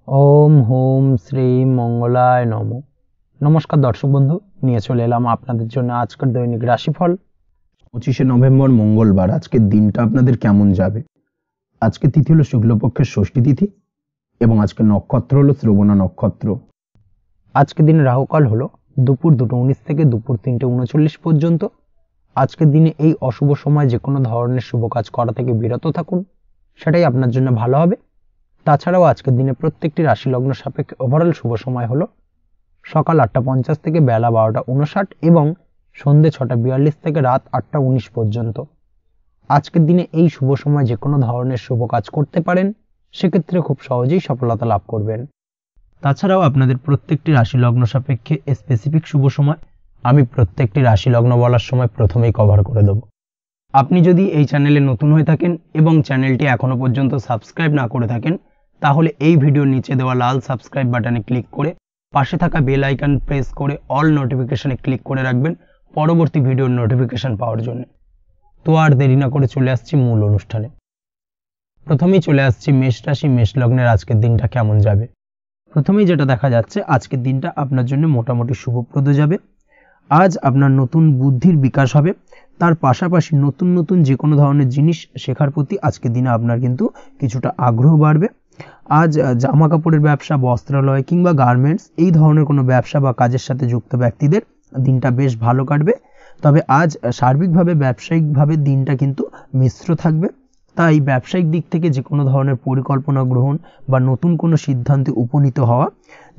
ওম home Shri মঙ্গলায় নম। নমস্কার দর্শক বন্ধু, নিয়ে চলে এলাম আপনাদের জন্য আজকের দৈনিক রাশিফল 25শে নভেম্বর মঙ্গলবার। আজকের দিনটা আপনাদের কেমন যাবে? আজকে তিথি হলো শুক্লপক্ষের ষষ্ঠী তিথি এবং আজকে নক্ষত্র হলো শ্রবণা নক্ষত্র। আজকের দিনে রাহুকাল হলো দুপুর 2:19 থেকে দুপুর 3:39 পর্যন্ত। আজকের দিনে এই অশুভ সময় যে কোনো ধরনের শুভ কাজ করা থেকে বিরত থাকুন, সেটাই আপনার জন্য ভালো হবে। তাছাড়াও আজকের দিনে প্রত্যেকটি রাশি লগ্ন সাপেক্ষে ওভারঅল শুভ সময় হলো সকাল 8:50 থেকে বেলা 12:59 এবং সন্ধে 6:42 থেকে রাত 8:19 পর্যন্ত। আজকের দিনে এই শুভ সময় যে কোনো ধরনের শুভ কাজ করতে পারেন, সেক্ষেত্রে খুব সহজেই সফলতা লাভ করবেন। তাছাড়াও আপনাদের প্রত্যেকটি রাশি লগ্ন সাপেক্ষে স্পেসিফিক শুভ সময় আমি প্রত্যেকটি রাশি লগ্ন বলার সময় প্রথমেই কভার করে দেব। আপনি যদি এই চ্যানেলে নতুন হয়ে থাকেন এবং চ্যানেলটি এখনো পর্যন্ত সাবস্ক্রাইব না করে থাকেন, তাহলে এই ভিডিওর নিচে দেওয়া লাল সাবস্ক্রাইব বাটনে ক্লিক করে পাশে থাকা বেল আইকন প্রেস করে অল নোটিফিকেশনে ক্লিক করে রাখবেন পরবর্তী ভিডিওর নোটিফিকেশন পাওয়ার জন্য। তো আর দেরি না করে চলে আসছি মূল অনুষ্ঠানে। প্রথমেই চলে আসছি মেষ রাশি মেষ লগ্নের আজকের দিনটা কেমন যাবে। প্রথমেই যেটা দেখা যাচ্ছে, আজকের দিনটা আপনার জন্য মোটামুটি শুভপ্রদ যাবে। আজ আপনার নতুন বুদ্ধির বিকাশ হবে, তার পাশাপাশি নতুন নতুন যে কোনো ধরনের জিনিস শেখার প্রতি আজকের দিনে আপনার কিন্তু কিছুটা আগ্রহ বাড়বে। আজ জামা কাপড়ের ব্যবসা, বস্ত্রালয় কিংবা গার্মেন্টস এই ধরনের কোনো ব্যবসা বা কাজের সাথে যুক্ত ব্যক্তিদের দিনটা বেশ ভালো কাটবে। তবে আজ সার্বিকভাবে ব্যবসায়িকভাবে দিনটা কিন্তু মিশ্র থাকবে, তাই ব্যবসায়িক দিক থেকে যে কোনো ধরনের পরিকল্পনা গ্রহণ বা নতুন কোনো সিদ্ধান্তে উপনীত হওয়া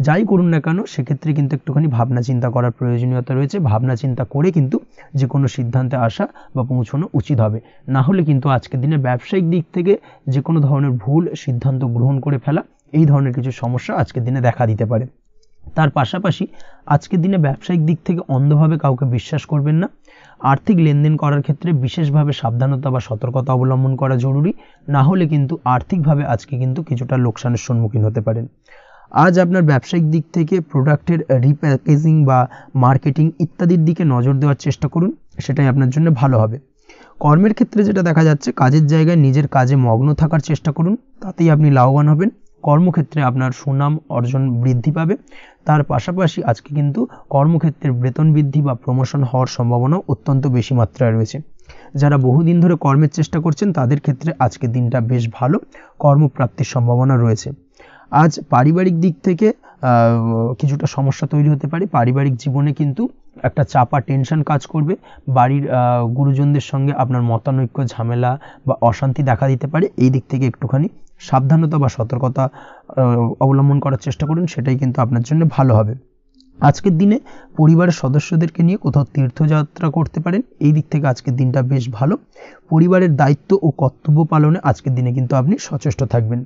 যাই করুন না কেন, সেক্ষেত্রে কিন্তু একটুখানি ভাবনা চিন্তা করার প্রয়োজনীয়তা রয়েছে। ভাবনা চিন্তা করে কিন্তু যে কোনো সিদ্ধান্তে আসা বা পৌঁছানো উচিত হবে, না হলে কিন্তু আজকের দিনে ব্যবসায়িক দিক থেকে যে কোনো ধরনের ভুল সিদ্ধান্ত গ্রহণ করে ফেলা, এই ধরনের কিছু সমস্যা আজকের দিনে দেখা দিতে পারে। তার পাশাপাশি আজকের দিনে ব্যবসায়িক দিক থেকে অন্ধভাবে কাউকে বিশ্বাস করবেন না। আর্থিক লেনদেন করার ক্ষেত্রে বিশেষভাবে সাবধানতা বা সতর্কতা অবলম্বন করা জরুরি, না হলে কিন্তু আর্থিকভাবে আজকে কিন্তু কিছুটা লোকসানের সম্মুখীন হতে পারেন। আজ আপনার ব্যবসায়িক দিক থেকে প্রোডাক্টের রিপ্যাকেজিং বা মার্কেটিং ইত্যাদির দিকে নজর দেওয়ার চেষ্টা করুন, সেটাই আপনার জন্য ভালো হবে। কর্মের ক্ষেত্রে যেটা দেখা যাচ্ছে, কাজের জায়গায় নিজের কাজে মগ্ন থাকার চেষ্টা করুন, তাতেই আপনি লাভবান হবেন। কর্মক্ষেত্রে আপনার সুনাম অর্জন বৃদ্ধি পাবে। তার পাশাপাশি আজকে কিন্তু কর্মক্ষেত্রের বেতন বৃদ্ধি বা প্রমোশন হওয়ার সম্ভাবনাও অত্যন্ত বেশি মাত্রায় রয়েছে। যারা বহুদিন ধরে কর্মের চেষ্টা করছেন, তাদের ক্ষেত্রে আজকের দিনটা বেশ ভালো, কর্মপ্রাপ্তির সম্ভাবনা রয়েছে। আজ পারিবারিক দিক থেকে কিছুটা সমস্যা তৈরি হতে পারে। পারিবারিক জীবনে কিন্তু একটা চাপা টেনশন কাজ করবে। বাড়ির গুরুজনদের সঙ্গে আপনার মতানৈক্য, ঝামেলা বা অশান্তি দেখা দিতে পারে। এই দিক থেকে একটুখানি সাবধানতা বা সতর্কতা অবলম্বন করার চেষ্টা করুন, সেটাই কিন্তু আপনার জন্য ভালো হবে। আজকের দিনে পরিবারের সদস্যদেরকে নিয়ে কোথাও তীর্থযাত্রা করতে পারেন, এই দিক থেকে আজকের দিনটা বেশ ভালো। পরিবারের দায়িত্ব ও কর্তব্য পালনে আজকের দিনে কিন্তু আপনি সচেষ্ট থাকবেন।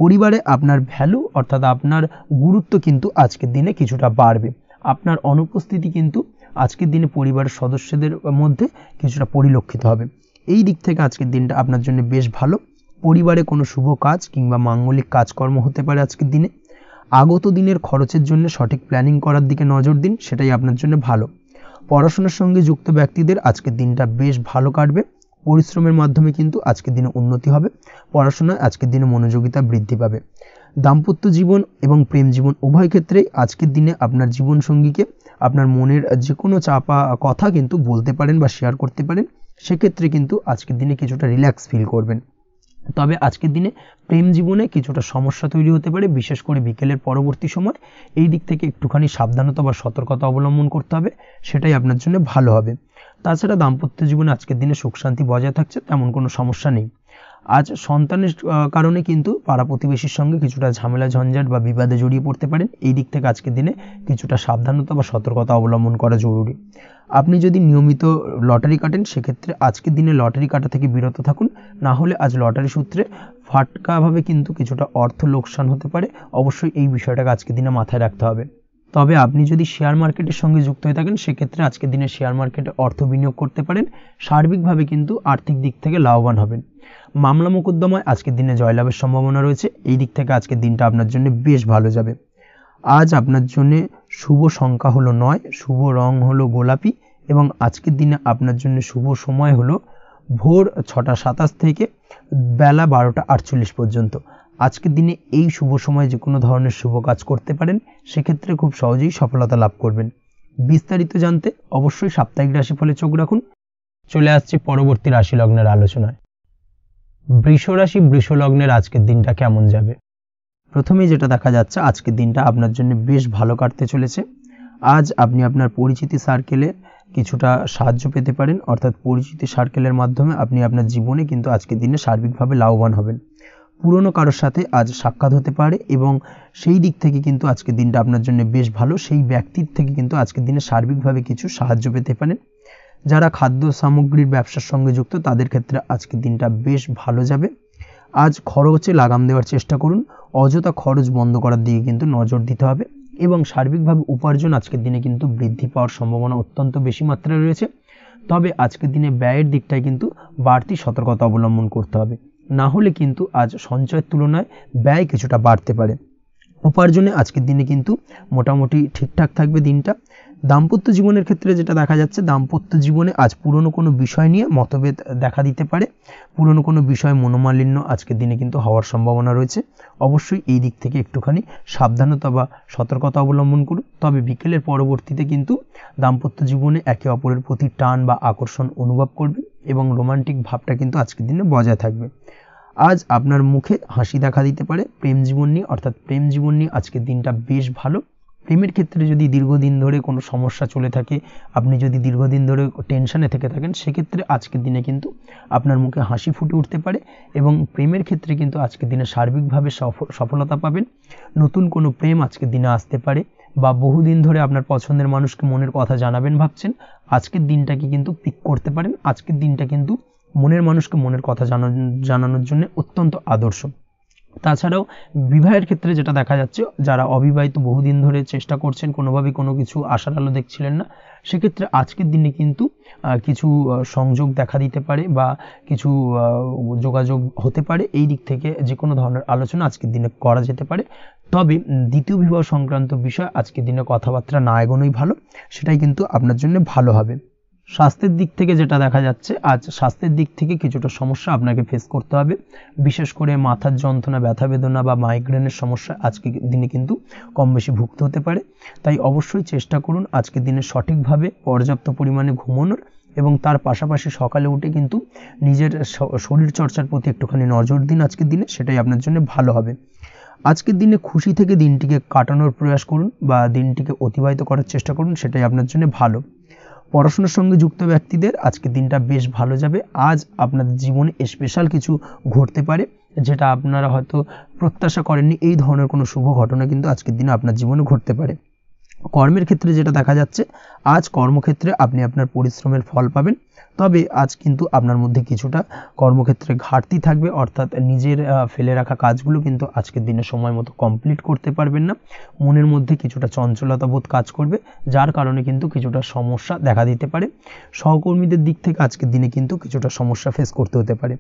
পরিবারে আপনার ভ্যালু অর্থাৎ আপনার গুরুত্ব কিন্তু আজকের দিনে কিছুটা বাড়বে। আপনার অনুপস্থিতি কিন্তু আজকের দিনে পরিবারের সদস্যদের মধ্যে কিছুটা পরিলক্ষিত হবে। এই দিক থেকে আজকের দিনটা আপনার জন্য বেশ ভালো। পরিবারে কোনো শুভ কাজ কিংবা মাঙ্গলিক কাজকর্ম হতে পারে আজকের দিনে। আগত দিনের খরচের জন্য সঠিক প্ল্যানিং করার দিকে নজর দিন, সেটাই আপনার জন্য ভালো। পড়াশোনার সঙ্গে যুক্ত ব্যক্তিদের আজকের দিনটা বেশ ভালো কাটবে। পরিশ্রমের মাধ্যমে কিন্তু আজকের দিনে উন্নতি হবে। পড়াশোনায় আজকের দিনে মনোযোগিতা বৃদ্ধি পাবে। দাম্পত্য জীবন এবং প্রেম জীবন উভয় ক্ষেত্রেই আজকের দিনে আপনার জীবনসঙ্গীকে আপনার মনের যে কোনো চাপা কথা কিন্তু বলতে পারেন বা শেয়ার করতে পারেন। সেক্ষেত্রে কিন্তু আজকের দিনে কিছুটা রিল্যাক্স ফিল করবেন। তবে আজকের দিনে প্রেম জীবনে কিছুটা সমস্যা তৈরি হতে পারে, বিশেষ করে বিকেলের পরবর্তী সময়। এই দিক থেকে একটুখানি সাবধানতা বা সতর্কতা অবলম্বন করতে হবে, সেটাই আপনার জন্য ভালো হবে। তাছাড়া দাম্পত্য জীবনে আজকের দিনে সুখ শান্তি বজায় থাকছে, তেমন কোনো সমস্যা নেই। আজ সন্তানের কারণে কিন্তু পাড়া প্রতিবেশীর সঙ্গে কিছুটা ঝামেলা ঝঞ্ঝাট বা বিবাদে জড়িয়ে পড়তে পারেন। এই দিক থেকে আজকের দিনে কিছুটা সাবধানতা বা সতর্কতা অবলম্বন করা জরুরি। আপনি যদি নিয়মিত লটারি কাটেন, সেক্ষেত্রে আজকের দিনে লটারি কাটা থেকে বিরত থাকুন, না হলে আজ লটারি সূত্রে ফাটকাভাবে কিন্তু কিছুটা অর্থ লোকসান হতে পারে। অবশ্যই এই বিষয়টাকে আজকের দিনে মাথায় রাখতে হবে। তবে আপনি যদি শেয়ার মার্কেটের সঙ্গে যুক্ত হয়ে থাকেন, সেক্ষেত্রে আজকের দিনে শেয়ার মার্কেটে অর্থ বিনিয়োগ করতে পারেন। সার্বিকভাবে কিন্তু আর্থিক দিক থেকে লাভবান হবেন। মামলা মোকদ্দমায় আজকের দিনে জয়লাভের সম্ভাবনা রয়েছে। এই দিক থেকে আজকের দিনটা আপনার জন্য বেশ ভালো যাবে। আজ আপনার জন্য শুভ সংখ্যা হলো 9, শুভ রং হলো গোলাপি এবং আজকের দিনে আপনার জন্য শুভ সময় হলো ভোর 6:27 থেকে বেলা 12:48 পর্যন্ত। আজকের দিনে এই শুভ সময়ে যে কোনো ধরনের শুভ কাজ করতে পারেন, সেক্ষেত্রে খুব সহজেই সফলতা লাভ করবেন। বিস্তারিত জানতে অবশ্যই সাপ্তাহিক রাশিফলে চোখ রাখুন। চলে আসছে পরবর্তী রাশি লগ্নের আলোচনায়। বৃষ রাশি, বৃষ লগ্নের আজকের দিনটা কেমন যাবে? প্রথমেই যেটা দেখা যাচ্ছে, আজকের দিনটা আপনার জন্য বেশ ভালো কাটতে চলেছে। আজ আপনি আপনার পরিচিতি সার্কেলে কিছুটা সাহায্য পেতে পারেন, অর্থাৎ পরিচিতি সার্কেলের মাধ্যমে আপনি আপনার জীবনে কিন্তু আজকের দিনে সার্বিকভাবে লাভবান হবেন। পুরনো কারোর সাথে আজ সাক্ষাৎ হতে পারে এবং সেই দিক থেকে কিন্তু আজকের দিনটা আপনার জন্য বেশ ভালো। সেই ব্যক্তির থেকে কিন্তু আজকের দিনে সার্বিকভাবে কিছু সাহায্য পেতে পারেন। যারা খাদ্য সামগ্রীর ব্যবসার সঙ্গে যুক্ত, তাদের ক্ষেত্রে আজকের দিনটা বেশ ভালো যাবে। আজ খরচে লাগাম দেওয়ার চেষ্টা করুন, অযথা খরচ বন্ধ করার দিকে কিন্তু নজর দিতে হবে এবং সার্বিকভাবে উপার্জন আজকের দিনে কিন্তু বৃদ্ধি পাওয়ার সম্ভাবনা অত্যন্ত বেশি মাত্রায় রয়েছে। তবে আজকের দিনে ব্যয়ের দিকটায় কিন্তু বাড়তি সতর্কতা অবলম্বন করতে হবে, না হলে কিন্তু আজ সঞ্চয়ের তুলনায় ব্যয় কিছুটা বাড়তে পারে। উপার্জনে আজকের দিনে কিন্তু মোটামুটি ঠিকঠাক থাকবে দিনটা। দাম্পত্য জীবনের ক্ষেত্রে যেটা দেখা যাচ্ছে, দাম্পত্য জীবনে আজ পুরনো কোনো বিষয় নিয়ে মতভেদ দেখা দিতে পারে, পুরনো কোনো বিষয় মনোমালিন্য আজকের দিনে কিন্তু হওয়ার সম্ভাবনা রয়েছে। অবশ্যই এই দিক থেকে একটুখানি সাবধানতা বা সতর্কতা অবলম্বন করুন। তবে বিকেলের পরবর্তীতে কিন্তু দাম্পত্য জীবনে একে অপরের প্রতি টান বা আকর্ষণ অনুভব করবে এবং রোমান্টিক ভাবটা কিন্তু আজকের দিনে বজায় থাকবে। আজ আপনার মুখে হাসি দেখা দিতে পারে। প্রেম জীবন নিয়ে, অর্থাৎ প্রেম জীবন নিয়ে আজকের দিনটা বেশ ভালো। প্রেমের ক্ষেত্রে যদি দীর্ঘদিন ধরে কোনো সমস্যা চলে থাকে, আপনি যদি দীর্ঘদিন ধরে টেনশনে থেকে থাকেন, সেক্ষেত্রে আজকের দিনে কিন্তু আপনার মুখে হাসি ফুটে উঠতে পারে এবং প্রেমের ক্ষেত্রে কিন্তু আজকের দিনে সার্বিকভাবে সফলতা পাবেন। নতুন কোনো প্রেম আজকের দিনে আসতে পারে, বা বহুদিন ধরে আপনার পছন্দের মানুষকে মনের কথা জানাবেন ভাবছেন, আজকের দিনটাকে কিন্তু পিক করতে পারেন। আজকের দিনটা কিন্তু মনের মানুষকে মনের কথা জানানোর জন্য অত্যন্ত আদর্শ। তাছাড়াও বিবাহের ক্ষেত্রে যেটা দেখা যাচ্ছে, যারা অবিবাহিত বহুদিন ধরে চেষ্টা করছেন, কোনোভাবে কোনো কিছু আশার আলো দেখছিলেন না, সেক্ষেত্রে আজকের দিনে কিন্তু কিছু সংযোগ দেখা দিতে পারে বা কিছু যোগাযোগ হতে পারে। এই দিক থেকে যে কোনো ধরনের আলোচনা আজকের দিনে করা যেতে পারে। তবে দ্বিতীয় বিবাহ সংক্রান্ত বিষয় আজকের দিনে কথাবার্তা না এগোনোই ভালো, সেটাই কিন্তু আপনার জন্য ভালো হবে। স্বাস্থ্যের দিক থেকে যেটা দেখা যাচ্ছে, আজ স্বাস্থ্যের দিক থেকে কিছুটা সমস্যা আপনাকে ফেস করতে হবে। বিশেষ করে মাথার যন্ত্রণা, ব্যথা বেদনা বা মাইগ্রেনের সমস্যা আজকের দিনে কিন্তু কম বেশি ভুগতে হতে পারে। তাই অবশ্যই চেষ্টা করুন আজকের দিনে সঠিকভাবে পর্যাপ্ত পরিমাণে ঘুমানোর এবং তার পাশাপাশি সকালে উঠে কিন্তু নিজের শরীর চর্চার প্রতি একটুখানি নজর দিন আজকের দিনে, সেটাই আপনার জন্য ভালো হবে। আজকের দিনে খুশি থেকে দিনটিকে কাটানোর প্রয়াস করুন বা দিনটিকে অতিবাহিত করার চেষ্টা করুন, সেটাই আপনার জন্য ভালো। পড়াশোনার সঙ্গে যুক্ত ব্যক্তিদের আজকের দিনটা বেশ ভালো যাবে। আজ আপনাদের জীবনে স্পেশাল কিছু ঘটতে পারে, যেটা আপনারা হয়তো প্রত্যাশা করেননি। এই ধরনের কোনো শুভ ঘটনা কিন্তু আজকের দিনে আপনার জীবনে ঘটতে পারে। কর্মের ক্ষেত্রে যেটা দেখা যাচ্ছে, আজ কর্মক্ষেত্রে আপনি আপনার পরিশ্রমের ফল পাবেন। তবে আজ কিন্তু আপনার মধ্যে কিছুটা কর্মক্ষেত্রে ঘাটতি থাকবে, অর্থাৎ নিজের ফেলে রাখা কাজগুলো কিন্তু আজকের দিনে সময় মতো কমপ্লিট করতে পারবেন না। মনের মধ্যে কিছুটা চঞ্চলতা বোধ কাজ করবে, যার কারণে কিন্তু কিছুটা সমস্যা দেখা দিতে পারে। সহকর্মীদের দিক থেকে আজকের দিনে কিন্তু কিছুটা সমস্যা ফেস করতে হতে পারে।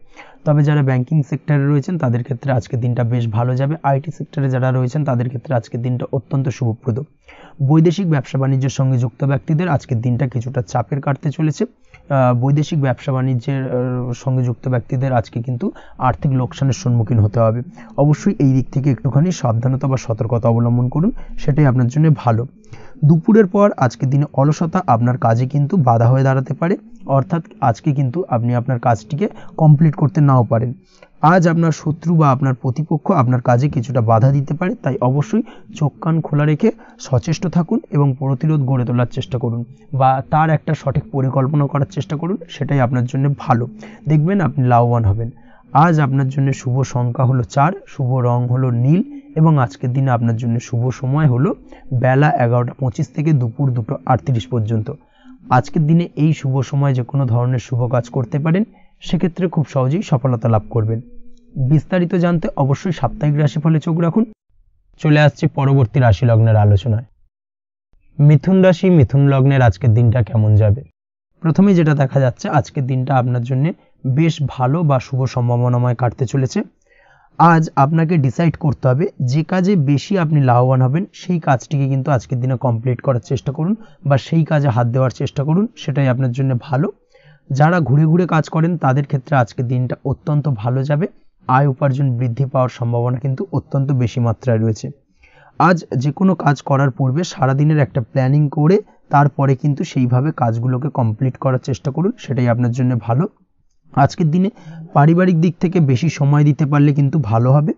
তবে যারা ব্যাংকিং সেক্টরে রয়েছেন, তাদের ক্ষেত্রে আজকের দিনটা বেশ ভালো যাবে। আইটি সেক্টরে যারা রয়েছেন, তাদের ক্ষেত্রে আজকের দিনটা অত্যন্ত শুভপ্রদ। বৈদেশিক ব্যবসা বাণিজ্যের সঙ্গে যুক্ত ব্যক্তিদের আজকের দিনটা কিছুটা চাপের কাটতে চলেছে। বৈদেশিক ব্যবসা বাণিজ্যের সঙ্গে যুক্ত ব্যক্তিদের আজকে কিন্তু আর্থিক লোকসানের সম্মুখীন হতে হবে। অবশ্যই এই দিক থেকে একটুখানি সাবধানতা বা সতর্কতা অবলম্বন করুন, সেটাই আপনার জন্য ভালো। দুপুরের পর আজকের দিনে অলসতা আপনার কাজে কিন্তু বাধা হয়ে দাঁড়াতে পারে, অর্থাৎ আজকে কিন্তু আপনি আপনার কাজটিকে কমপ্লিট করতে নাও পারেন। আজ আপনার শত্রু বা আপনার প্রতিপক্ষ আপনার কাজে কিছুটা বাধা দিতে পারে, তাই অবশ্যই চোখ কান খোলা রেখে সচেষ্ট থাকুন এবং প্রতিরোধ গড়ে তোলার চেষ্টা করুন বা তার একটা সঠিক পরিকল্পনা করার চেষ্টা করুন, সেটাই আপনার জন্য ভালো। দেখবেন আপনি লাভবান হবেন। আজ আপনার জন্য শুভ সংখ্যা হলো 4, শুভ রং হলো নীল এবং আজকের দিনে আপনার জন্য শুভ সময় হলো বেলা 11:25 থেকে দুপুর 2:38 পর্যন্ত। আজকের দিনে এই শুভ সময় যে কোনো ধরনের শুভ কাজ করতে পারেন, সেক্ষেত্রে খুব সহজেই সফলতা লাভ করবেন। বিস্তারিত জানতে অবশ্যই সাপ্তাহিক রাশিফলে চোখ রাখুন। চলে আসছে পরবর্তী রাশি লগ্নের আলোচনায়। মিথুন রাশি, মিথুন লগ্নের আজকের দিনটা কেমন যাবে? প্রথমে যেটা দেখা যাচ্ছে, আজকের দিনটা আপনার জন্য বেশ ভালো বা শুভ সম্ভাবনাময় কাটতে চলেছে। আজ আপনাকে ডিসাইড করতে হবে যে কাজে বেশি আপনি লাভবান হবেন, সেই কাজটিকে কিন্তু আজকের দিনে কমপ্লিট করার চেষ্টা করুন বা সেই কাজে হাত দেওয়ার চেষ্টা করুন, সেটাই আপনার জন্য ভালো। যারা ঘুরে ঘুরে কাজ করেন, তাদের ক্ষেত্রে আজকের দিনটা অত্যন্ত ভালো যাবে। আয় উপার্জন বৃদ্ধি পাওয়ার সম্ভাবনা কিন্তু অত্যন্ত বেশি মাত্রায় রয়েছে। আজ যে কোনো কাজ করার পূর্বে সারাদিনের একটা প্ল্যানিং করে তারপরে কিন্তু সেইভাবে কাজগুলোকে কমপ্লিট করার চেষ্টা করুন, সেটাই আপনার জন্য ভালো। আজকের দিনে পারিবারিক দিক থেকে বেশি সময় দিতে পারলে কিন্তু ভালো হবে।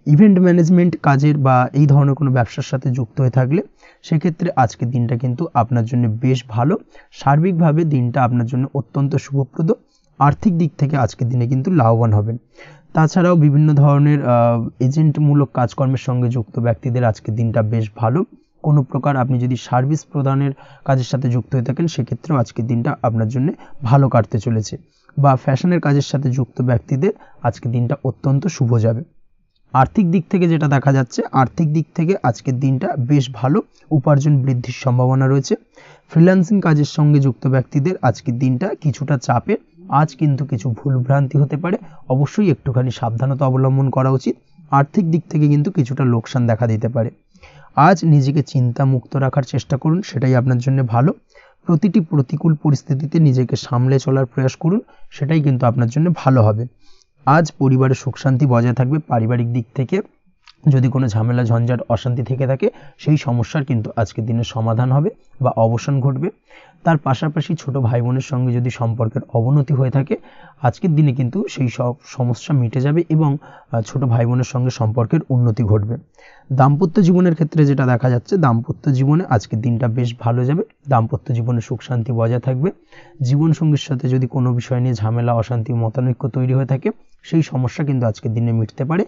ইভেন্ট ম্যানেজমেন্ট কাজের বা এই ধরনের কোনো ব্যবসার সাথে যুক্ত হয়ে থাকলে সেক্ষেত্রে আজকের দিনটা কিন্তু আপনার জন্য বেশ ভালো। সার্বিকভাবে দিনটা আপনার জন্য অত্যন্ত শুভপ্রদ। আর্থিক দিক থেকে আজকের দিনে কিন্তু লাভবান হবেন। তাছাড়াও বিভিন্ন ধরনের এজেন্টমূলক কাজকর্মের সঙ্গে যুক্ত ব্যক্তিদের আজকের দিনটা বেশ ভালো। কোনো প্রকার আপনি যদি সার্ভিস প্রদানের কাজের সাথে যুক্ত হয়ে থাকেন সেক্ষেত্রেও আজকের দিনটা আপনার জন্য ভালো কাটতে চলেছে। বা ফ্যাশনের কাজের সাথে যুক্ত ব্যক্তিদের আজকের দিনটা অত্যন্ত শুভ যাবে। আর্থিক দিক থেকে যেটা দেখা যাচ্ছে, আর্থিক দিক থেকে আজকের দিনটা বেশ ভালো, উপার্জন বৃদ্ধির সম্ভাবনা রয়েছে। ফ্রিল্যান্সিং কাজের সঙ্গে যুক্ত ব্যক্তিদের আজকের দিনটা কিছুটা চাপের। আজ কিন্তু কিছু ভুলভ্রান্তি হতে পারে, অবশ্যই একটুখানি সাবধানতা অবলম্বন করা উচিত। আর্থিক দিক থেকে কিন্তু কিছুটা লোকসান দেখা দিতে পারে। আজ নিজেকে চিন্তা মুক্ত রাখার চেষ্টা করুন, সেটাই আপনার জন্য ভালো। প্রতিটি প্রতিকূল পরিস্থিতিতে নিজেকে সামলে চলার প্রয়াস করুন, সেটাই কিন্তু আপনার জন্য ভালো হবে। আজ পরিবারের সুখ শান্তি বজায় থাকবে। পারিবারিক দিক থেকে যদি কোনো ঝামেলা ঝঞ্ঝাট অশান্তি থেকে থাকে সেই সমস্যার কিন্তু আজকের দিনে সমাধান হবে বা অবসান ঘটবে। তার পাশাপাশি ছোট ভাই বোনের সঙ্গে যদি সম্পর্কের অবনতি হয়ে থাকে আজকের দিনে কিন্তু সেই সব সমস্যা মিটে যাবে এবং ছোট ভাই বোনের সঙ্গে সম্পর্কের উন্নতি ঘটবে। দাম্পত্য জীবনের ক্ষেত্রে যেটা দেখা যাচ্ছে, দাম্পত্য জীবনে আজকের দিনটা বেশ ভালো যাবে। দাম্পত্য জীবনে সুখ শান্তি বজায় থাকবে। জীবনসঙ্গীর সাথে যদি কোনো বিষয় নিয়ে ঝামেলা অশান্তি মতানৈক্য তৈরি হয়ে থাকে সেই সমস্যা কিন্তু আজকের দিনে মিটতে পারে।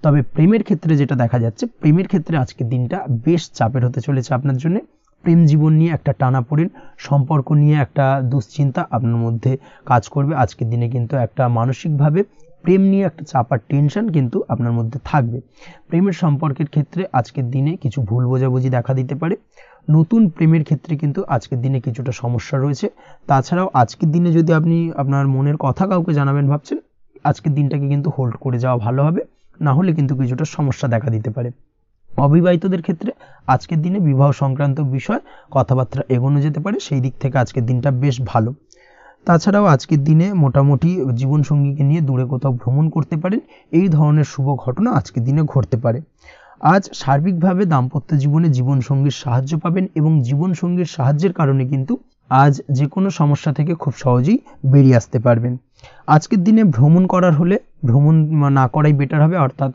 তবে প্রেমের ক্ষেত্রে যেটা দেখা যাচ্ছে, প্রেমের ক্ষেত্রে আজকের দিনটা বেশ চাপের হতে চলেছে আপনার জন্য। প্রেম জীবন নিয়ে একটা টানাপোড়েন, সম্পর্ক নিয়ে একটা দুশ্চিন্তা আপনার মধ্যে কাজ করবে। আজকের দিনে কিন্তু একটা মানসিকভাবে প্রেম নিয়ে একটা চাপার টেনশন কিন্তু আপনার মধ্যে থাকবে। প্রেমের সম্পর্কের ক্ষেত্রে আজকের দিনে কিছু ভুল বোঝাবুঝি দেখা দিতে পারে। নতুন প্রেমের ক্ষেত্রে কিন্তু আজকের দিনে কিছুটা সমস্যা রয়েছে। তাছাড়াও আজকের দিনে যদি আপনি আপনার মনের কথা কাউকে জানাবেন ভাবছেন, আজকের দিনটাকে কিন্তু হোল্ড করে যাওয়া ভালো হবে, না হলে কিন্তু কিছুটা সমস্যা দেখা দিতে পারে। অবিবাহিতদের ক্ষেত্রে আজকের দিনে বিবাহ সংক্রান্ত বিষয় কথাবার্তা এগোনো যেতে পারে, সেই দিক থেকে আজকের দিনটা বেশ ভালো। তাছাড়াও আজকের দিনে মোটামুটি জীবনসঙ্গীকে নিয়ে দূরে কোথাও ভ্রমণ করতে পারেন, এই ধরনের শুভ ঘটনা আজকের দিনে ঘটতে পারে। আজ সার্বিকভাবে দাম্পত্য জীবনে জীবনসঙ্গীর সাহায্য পাবেন এবং জীবনসঙ্গীর সাহায্যের কারণে কিন্তু আজ যে কোনো সমস্যা থেকে খুব সহজেই বেরিয়ে আসতে পারবেন। আজকের দিনে ভ্রমণ করার হলে ভ্রমণ না করাই বেটার হবে, অর্থাৎ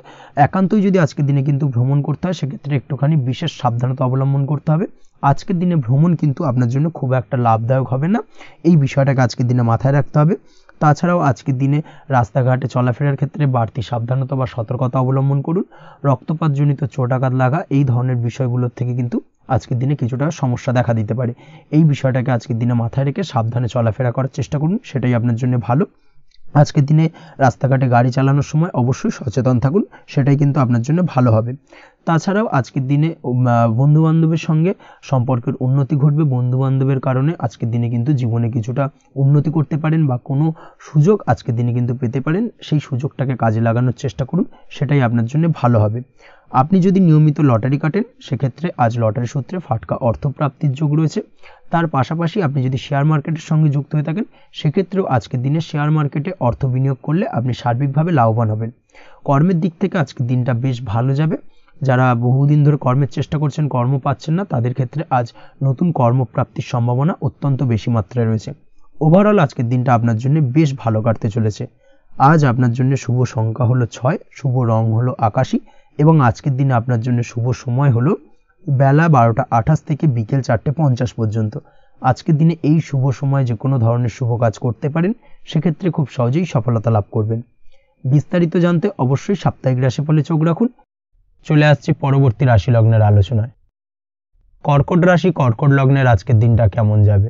একান্তই যদি আজকের দিনে কিন্তু ভ্রমণ করতে হয় সেক্ষেত্রে একটুখানি বিশেষ সাবধানতা অবলম্বন করতে হবে। আজকের দিনে ভ্রমণ কিন্তু আপনার জন্য খুব একটা লাভদায়ক হবে না, এই বিষয়টাকে আজকের দিনে মাথায় রাখতে হবে। তাছাড়াও আজকের দিনে রাস্তাঘাটে চলাফেরার ক্ষেত্রে বাড়তি সাবধানতা বা সতর্কতা অবলম্বন করুন। রক্তপাতজনিত চোটাঘাত লাগা এই ধরনের বিষয়গুলোর থেকে কিন্তু আজকের দিনে কিছুটা সমস্যা দেখা দিতে পারে। এই বিষয়টাকে আজকের দিনে মাথায় রেখে সাবধানে চলাফেরা করার চেষ্টা করুন, সেটাই আপনার জন্য ভালো। আজকের দিনে রাস্তাঘাটে গাড়ি চালানোর সময় অবশ্যই সচেতন থাকুন, সেটাই কিন্তু আপনার জন্য ভালো হবে। তাছাড়াও আজকের দিনে বন্ধুবান্ধবের সঙ্গে সম্পর্কের উন্নতি ঘটবে। বন্ধুবান্ধবের কারণে আজকের দিনে কিন্তু জীবনে কিছুটা উন্নতি করতে পারেন বা কোনো সুযোগ আজকের দিনে কিন্তু পেতে পারেন, সেই সুযোগটাকে কাজে লাগানোর চেষ্টা করুন, সেটাই আপনার জন্য ভালো হবে। আপনি যদি নিয়মিত লটারি কাটেন সেক্ষেত্রে আজ লটারি সূত্রে ফাটকা অর্থপ্রাপ্তির যোগ রয়েছে। তার পাশাপাশি আপনি যদি শেয়ার মার্কেটের সঙ্গে যুক্ত হয়ে থাকেন সেক্ষেত্রেও আজকের দিনে শেয়ার মার্কেটে অর্থ বিনিয়োগ করলে আপনি সার্বিকভাবে লাভবান হবেন। কর্মের দিক থেকে আজকের দিনটা বেশ ভালো যাবে। যারা বহুদিন ধরে কর্মের চেষ্টা করছেন কর্ম পাচ্ছেন না তাদের ক্ষেত্রে আজ নতুন কর্মপ্রাপ্তির সম্ভাবনা অত্যন্ত বেশি মাত্রায় রয়েছে। ওভারঅল আজকের দিনটা আপনার জন্য বেশ ভালো কাটতে চলেছে। আজ আপনার জন্য শুভ সংখ্যা হলো 6, শুভ রং হলো আকাশী এবং আজকের দিনে আপনার জন্য শুভ সময় হলো বেলা 12:28 থেকে বিকেল 4:50 পর্যন্ত। আজকের দিনে এই শুভ সময় যে কোনো ধরনের শুভ কাজ করতে পারেন, সেক্ষেত্রে খুব সহজেই সফলতা লাভ করবেন। বিস্তারিত জানতে অবশ্যই সাপ্তাহিক রাশিফলে চোখ রাখুন। চলে আসছি পরবর্তী রাশি লগ্নের আলোচনায়। কর্কট রাশি, কর্কট লগ্নের আজকের দিনটা কেমন যাবে?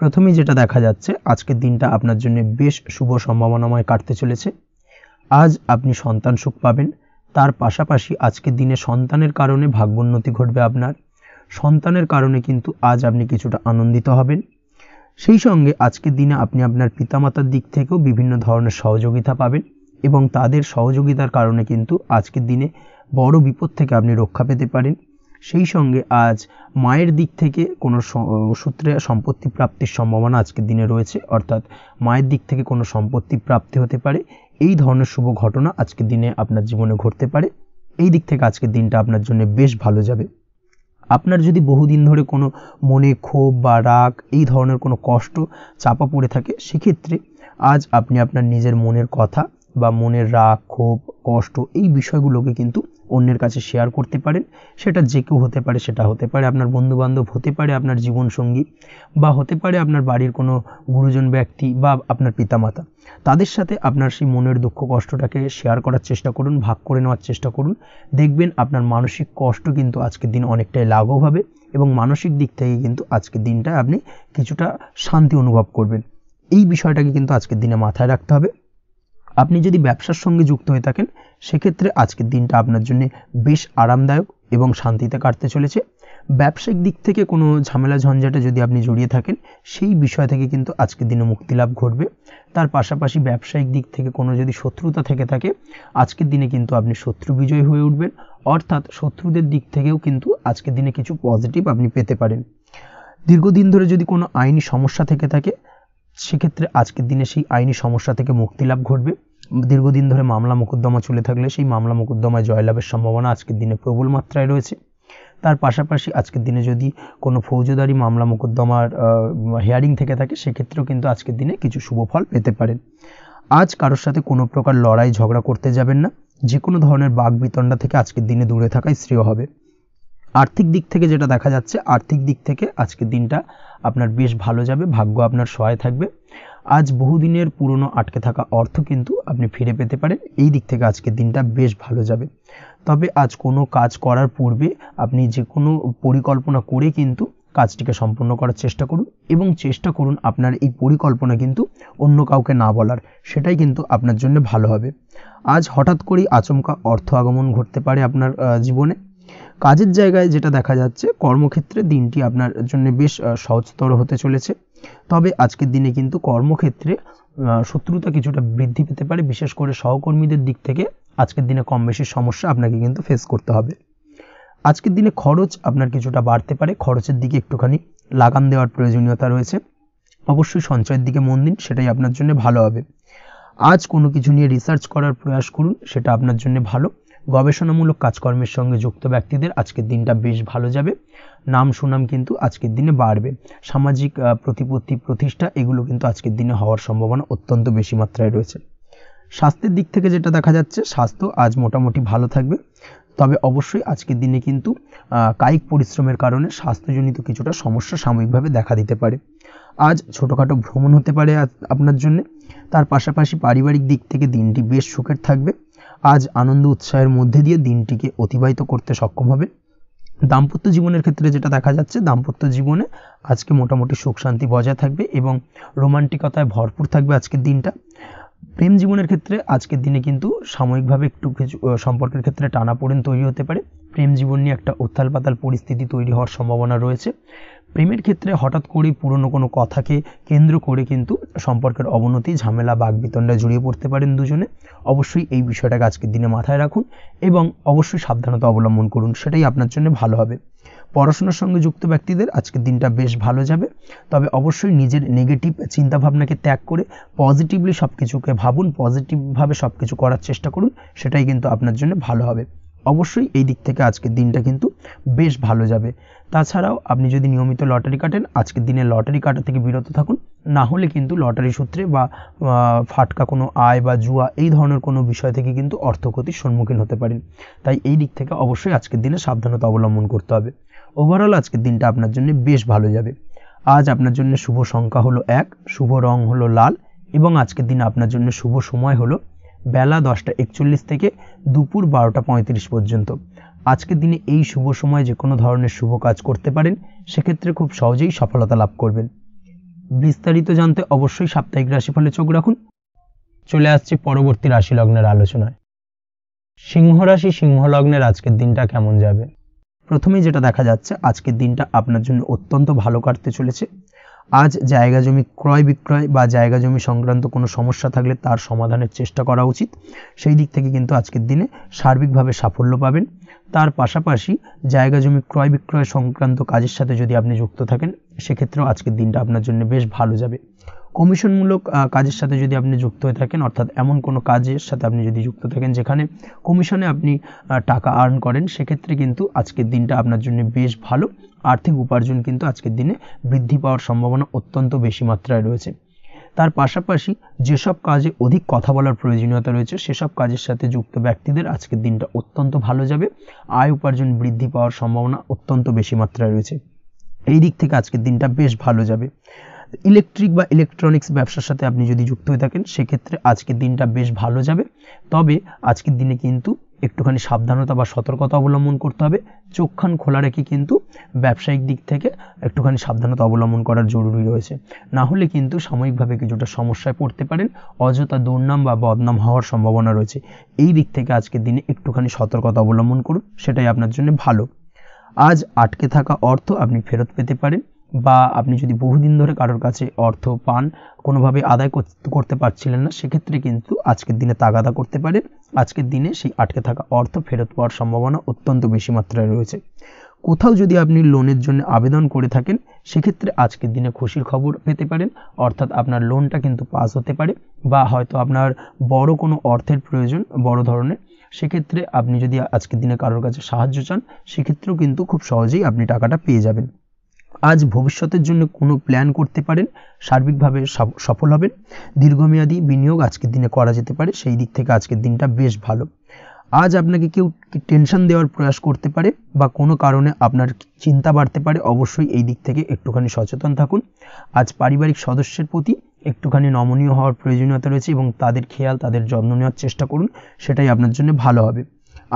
প্রথমেই যেটা দেখা যাচ্ছে, আজকের দিনটা আপনার জন্য বেশ শুভ সম্ভাবনাময় কাটতে চলেছে। আজ আপনি সন্তান সুখ পাবেন। তার পাশাপাশি আজকের দিনে সন্তানের কারণে ভাগ্যোন্নতি ঘটবে আপনার। সন্তানের কারণে কিন্তু আজ আপনি কিছুটা আনন্দিত হবেন। সেই সঙ্গে আজকের দিনে আপনি আপনার পিতামাতার দিক থেকেও বিভিন্ন ধরনের সহযোগিতা পাবেন এবং তাদের সহযোগিতার কারণে কিন্তু আজকের দিনে বড় বিপদ থেকে আপনি রক্ষা পেতে পারেন। সেই সঙ্গে আজ মায়ের দিক থেকে কোনো সূত্রে সম্পত্তি প্রাপ্তির সম্ভাবনা আজকের দিনে রয়েছে, অর্থাৎ মায়ের দিক থেকে কোনো সম্পত্তি প্রাপ্তি হতে পারে। এই ধরনের শুভ ঘটনা আজকের দিনে আপনার জীবনে ঘটতে পারে। এই দিক থেকে আজকের দিনটা আপনার জন্য বেশ ভালো যাবে। আপনার যদি বহুদিন ধরে কোনো মনে ক্ষোভ বা রাগ এই ধরনের কোনো কষ্ট চাপা পড়ে থাকে, সেক্ষেত্রে আজ আপনি আপনার নিজের মনের কথা বা মনের রাগ, ক্ষোভ, কষ্ট এই বিষয়গুলোকে কিন্তু অন্যের কাছে শেয়ার করতে পারেন। সেটা যে কেউ হতে পারে, সেটা হতে পারে আপনার বন্ধুবান্ধব, হতে পারে আপনার জীবনসঙ্গী, বা হতে পারে আপনার বাড়ির কোনো গুরুজন ব্যক্তি বা আপনার পিতামাতা। তাদের সাথে আপনার সেই মনের দুঃখ কষ্টটাকে শেয়ার করার চেষ্টা করুন, ভাগ করে নেওয়ার চেষ্টা করুন। দেখবেন আপনার মানসিক কষ্ট কিন্তু আজকের দিন অনেকটাই লাঘব হবে এবং মানসিক দিক থেকে কিন্তু আজকের দিনটা আপনি কিছুটা শান্তি অনুভব করবেন। এই বিষয়টাকে কিন্তু আজকের দিনে মাথায় রাখতে হবে। আপনি যদি ব্যবসার সঙ্গে যুক্ত হয়ে থাকেন, সেক্ষেত্রে আজকের দিনটা আপনার জন্য বেশ আরামদায়ক এবং শান্তিতে কাটতে চলেছে। ব্যবসায়িক দিক থেকে কোনো ঝামেলা ঝঞ্ঝাটে যদি আপনি জড়িয়ে থাকেন, সেই বিষয় থেকে কিন্তু আজকের দিনে মুক্তি লাভ ঘটবে। তার পাশাপাশি ব্যবসায়িক দিক থেকে কোনো যদি শত্রুতা থেকে থাকে, আজকের দিনে কিন্তু আপনি শত্রু বিজয়ী হয়ে উঠবেন, অর্থাৎ শত্রুদের দিক থেকেও কিন্তু আজকের দিনে কিছু পজিটিভ আপনি পেতে পারেন। দীর্ঘদিন ধরে যদি কোনো আইনি সমস্যা থেকে থাকে, সেক্ষেত্রে আজকের দিনে সেই আইনি সমস্যা থেকে মুক্তি লাভ ঘটবে। দীর্ঘদিন ধরে মামলা মোকদ্দমা চলে থাকলে সেই মামলা মোকদ্দমায় জয়লাভের সম্ভাবনা আজকের দিনে প্রবল মাত্রায় রয়েছে। তার পাশাপাশি আজকের দিনে যদি কোনো ফৌজদারি মামলা মোকদ্দমার হিয়ারিং থেকে থাকে, সেক্ষেত্রেও কিন্তু আজকের দিনে কিছু শুভ ফল পেতে পারেন। আজ কারোর সাথে কোনো প্রকার লড়াই ঝগড়া করতে যাবেন না। যে কোনো ধরনের বাক বিতণ্ডা থেকে আজকের দিনে দূরে থাকাই শ্রেয় হবে। আর্থিক দিক থেকে যেটা দেখা যাচ্ছে, আর্থিক দিক থেকে আজকের দিনটা আপনার বেশ ভালো যাবে, ভাগ্য আপনার সহায় থাকবে। আজ বহুদিনের পুরনো আটকে থাকা অর্থ কিন্তু আপনি ফিরে পেতে পারেন। এই দিক থেকে আজকের দিনটা বেশ ভালো যাবে। তবে আজ কোনো কাজ করার পূর্বে আপনি যে কোনো পরিকল্পনা করে কিন্তু কাজটিকে সম্পন্ন করার চেষ্টা করুন এবং চেষ্টা করুন আপনার এই পরিকল্পনা কিন্তু অন্য কাউকে না বলার, সেটাই কিন্তু আপনার জন্য ভালো হবে। আজ হঠাৎ করেই আচমকা অর্থ আগমন ঘটতে পারে আপনার জীবনে। কাজের জায়গায় যেটা দেখা যাচ্ছে, কর্মক্ষেত্রে দিনটি আপনার জন্য বেশ সহজতর হতে চলেছে। তবে আজকের দিনে কিন্তু কর্মক্ষেত্রে শত্রুতা কিছুটা বৃদ্ধি পেতে পারে, বিশেষ করে সহকর্মীদের দিক থেকে আজকের দিনে কম বেশি সমস্যা আপনাকে কিন্তু ফেস করতে হবে। আজকের দিনে খরচ আপনার কিছুটা বাড়তে পারে, খরচের দিকে একটুখানি লাগাম দেওয়ার প্রয়োজনীয়তা রয়েছে। অবশ্যই সঞ্চয়ের দিকে মন দিন, সেটাই আপনার জন্য ভালো হবে। আজ কোনো কিছু নিয়ে রিসার্চ করার প্রয়াস করুন, সেটা আপনার জন্য ভালো। গবেষণামূলক কাজকর্মের সঙ্গে যুক্ত ব্যক্তিদের আজকের দিনটা বেশ ভালো যাবে। নাম সুনাম কিন্তু আজকের দিনে বাড়বে। সামাজিক প্রতিপত্তি প্রতিষ্ঠা এগুলো কিন্তু আজকের দিনে হওয়ার সম্ভাবনা অত্যন্ত বেশি মাত্রায় রয়েছে। স্বাস্থ্যের দিক থেকে যেটা দেখা যাচ্ছে, স্বাস্থ্য আজ মোটামুটি ভালো থাকবে। তবে অবশ্যই আজকের দিনে কিন্তু কায়িক পরিশ্রমের কারণে স্বাস্থ্যজনিত কিছুটা সমস্যা সাময়িকভাবে দেখা দিতে পারে। আজ ছোটোখাটো ভ্রমণ হতে পারে আপনার জন্য। তার পাশাপাশি পারিবারিক দিক থেকে দিনটি বেশ সুখের থাকবে। আজ আনন্দ উৎসাহের মধ্যে দিয়ে দিনটিকে অতিবাহিত করতে সক্ষম হবে। দাম্পত্য জীবনের ক্ষেত্রে যেটা দেখা যাচ্ছে, দাম্পত্য জীবনে আজকে মোটামুটি সুখ শান্তি বজায় থাকবে এবং রোমান্টিকতায় ভরপুর থাকবে আজকের দিনটা। প্রেম জীবনের ক্ষেত্রে আজকের দিনে কিন্তু সাময়িকভাবে একটু কিছু সম্পর্কের ক্ষেত্রে টানাপোড়েন তৈরি হতে পারে। প্রেম জীবন নিয়ে একটা উত্থাল পাতাল পরিস্থিতি তৈরি হওয়ার সম্ভাবনা রয়েছে। প্রেমের ক্ষেত্রে হঠাৎ করেই পুরনো কোনো কথাকে কেন্দ্র করে কিন্তু সম্পর্কের অবনতি, ঝামেলা, বাগবিতণ্ডায় জড়িয়ে পড়তে পারেন দুজনে। অবশ্যই এই বিষয়টাকে আজকের দিনে মাথায় রাখুন এবং অবশ্যই সাবধানতা অবলম্বন করুন, সেটাই আপনার জন্য ভালো হবে। পড়াশোনার সঙ্গে যুক্ত ব্যক্তিদের আজকের দিনটা বেশ ভালো যাবে। তবে অবশ্যই নিজের নেগেটিভ চিন্তাভাবনাকে ত্যাগ করে পজিটিভলি সব কিছুকে ভাবুন, পজিটিভভাবে সব কিছু করার চেষ্টা করুন, সেটাই কিন্তু আপনার জন্য ভালো হবে। অবশ্যই এই দিক থেকে আজকের দিনটা কিন্তু বেশ ভালো যাবে। তাছাড়াও আপনি যদি নিয়মিত লটারি কাটেন, আজকের দিনে লটারি কাটা থেকে বিরত থাকুন। না হলে কিন্তু লটারি সূত্রে বা ফাটকা কোনো আয় বা জুয়া এই ধরনের কোনো বিষয় থেকে কিন্তু অর্থক্ষতির সম্মুখীন হতে পারেন। তাই এই দিক থেকে অবশ্যই আজকের দিনে সাবধানতা অবলম্বন করতে হবে। ওভারঅল আজকের দিনটা আপনার জন্য বেশ ভালো যাবে। আজ আপনার জন্য শুভ সংখ্যা হলো 1, শুভ রং হলো লাল এবং আজকের দিনে আপনার জন্য শুভ সময় হলো বেলা 10:41 থেকে দুপুর 12:35 পর্যন্ত। আজকের দিনে এই শুভ সময় যে কোনো ধরনের শুভ কাজ করতে পারেন, সেক্ষেত্রে খুব সহজেই সফলতা লাভ করবেন। বিস্তারিত জানতে অবশ্যই সাপ্তাহিক রাশিফলে চোখ রাখুন। চলে আসছে পরবর্তী রাশি লগ্নের আলোচনায়। সিংহ রাশি, সিংহ লগ্নের আজকের দিনটা কেমন যাবে? প্রথমেই যেটা দেখা যাচ্ছে, আজকের দিনটা আপনার জন্য অত্যন্ত ভালো কাটতে চলেছে। আজ জায়গা জমি ক্রয় বিক্রয় বা জায়গা জমি সংক্রান্ত কোনো সমস্যা থাকলে তার সমাধানের চেষ্টা করা উচিত। সেই দিক থেকে কিন্তু আজকের দিনে সার্বিকভাবে সাফল্য পাবেন। তার পাশাপাশি জায়গা জমি ক্রয় বিক্রয় সংক্রান্ত কাজের সাথে যদি আপনি যুক্ত থাকেন সেক্ষেত্রেও আজকের দিনটা আপনার জন্য বেশ ভালো যাবে। কমিশনমূলক কাজের সাথে যদি আপনি যুক্ত হয়ে থাকেন, অর্থাৎ এমন কোনো কাজের সাথে আপনি যদি যুক্ত থাকেন যেখানে কমিশনে আপনি টাকা আর্ন করেন, সেক্ষেত্রে কিন্তু আজকের দিনটা আপনার জন্য বেশ ভালো। আর্থিক উপার্জন কিন্তু আজকের দিনে বৃদ্ধি পাওয়ার সম্ভাবনা অত্যন্ত বেশি মাত্রায় রয়েছে। তার পাশাপাশি যেসব কাজে অধিক কথা বলার প্রয়োজনীয়তা রয়েছে সেসব কাজের সাথে যুক্ত ব্যক্তিদের আজকের দিনটা অত্যন্ত ভালো যাবে। আয় উপার্জন বৃদ্ধি পাওয়ার সম্ভাবনা অত্যন্ত বেশি মাত্রায় রয়েছে। এই দিক থেকে আজকের দিনটা বেশ ভালো যাবে। ইলেকট্রিক বা ইলেকট্রনিক্স ব্যবসার সাথে আপনি যদি যুক্ত হয়ে থাকেন সেক্ষেত্রে আজকের দিনটা বেশ ভালো যাবে। তবে আজকের দিনে কিন্তু একটুখানি সাবধানতা বা সতর্কতা অবলম্বন করতে হবে। চোখ কান খোলা রেখে কিন্তু ব্যবসায়িক দিক থেকে একটুখানি সাবধানতা অবলম্বন করার জরুরি রয়েছে। না হলে কিন্তু সাময়িকভাবে কিছুটা সমস্যায় পড়তে পারেন, অযথা দুর্নাম বা বদনাম হওয়ার সম্ভাবনা রয়েছে। এই দিক থেকে আজকের দিনে একটুখানি সতর্কতা অবলম্বন করুন, সেটাই আপনার জন্য ভালো। আজ আটকে থাকা অর্থ আপনি ফেরত পেতে পারেন, বা আপনি যদি বহুদিন ধরে কারোর কাছে অর্থ পান, কোনোভাবে আদায় করতে পারছিলেন না, সেক্ষেত্রে কিন্তু আজকের দিনে তাগাদা করতে পারেন। আজকের দিনে সেই আটকে থাকা অর্থ ফেরত পাওয়ার সম্ভাবনা অত্যন্ত বেশি মাত্রায় রয়েছে। কোথাও যদি আপনি লোনের জন্য আবেদন করে থাকেন সেক্ষেত্রে আজকের দিনে খুশির খবর পেতে পারেন, অর্থাৎ আপনার লোনটা কিন্তু পাস হতে পারে, বা হয়তো আপনার বড় কোনো অর্থের প্রয়োজন বড় ধরনের, সেক্ষেত্রে আপনি যদি আজকের দিনে কারোর কাছে সাহায্য চান সেক্ষেত্রেও কিন্তু খুব সহজেই আপনি টাকাটা পেয়ে যাবেন। আজ ভবিষ্যতের জন্য কোনো প্ল্যান করতে পারেন, সার্বিকভাবে সফল হবেন। দীর্ঘমেয়াদী বিনিয়োগ আজকের দিনে করা যেতে পারে, সেই দিক থেকে আজকের দিনটা বেশ ভালো। আজ আপনাকে কেউ টেনশন দেওয়ার প্রয়াস করতে পারে বা কোনো কারণে আপনার চিন্তা বাড়তে পারে, অবশ্যই এই দিক থেকে একটুখানি সচেতন থাকুন। আজ পারিবারিক সদস্যের প্রতি একটুখানি নমনীয় হওয়ার প্রয়োজনীয়তা রয়েছে এবং তাদের খেয়াল তাদের যত্ন নেওয়ার চেষ্টা করুন, সেটাই আপনার জন্য ভালো হবে।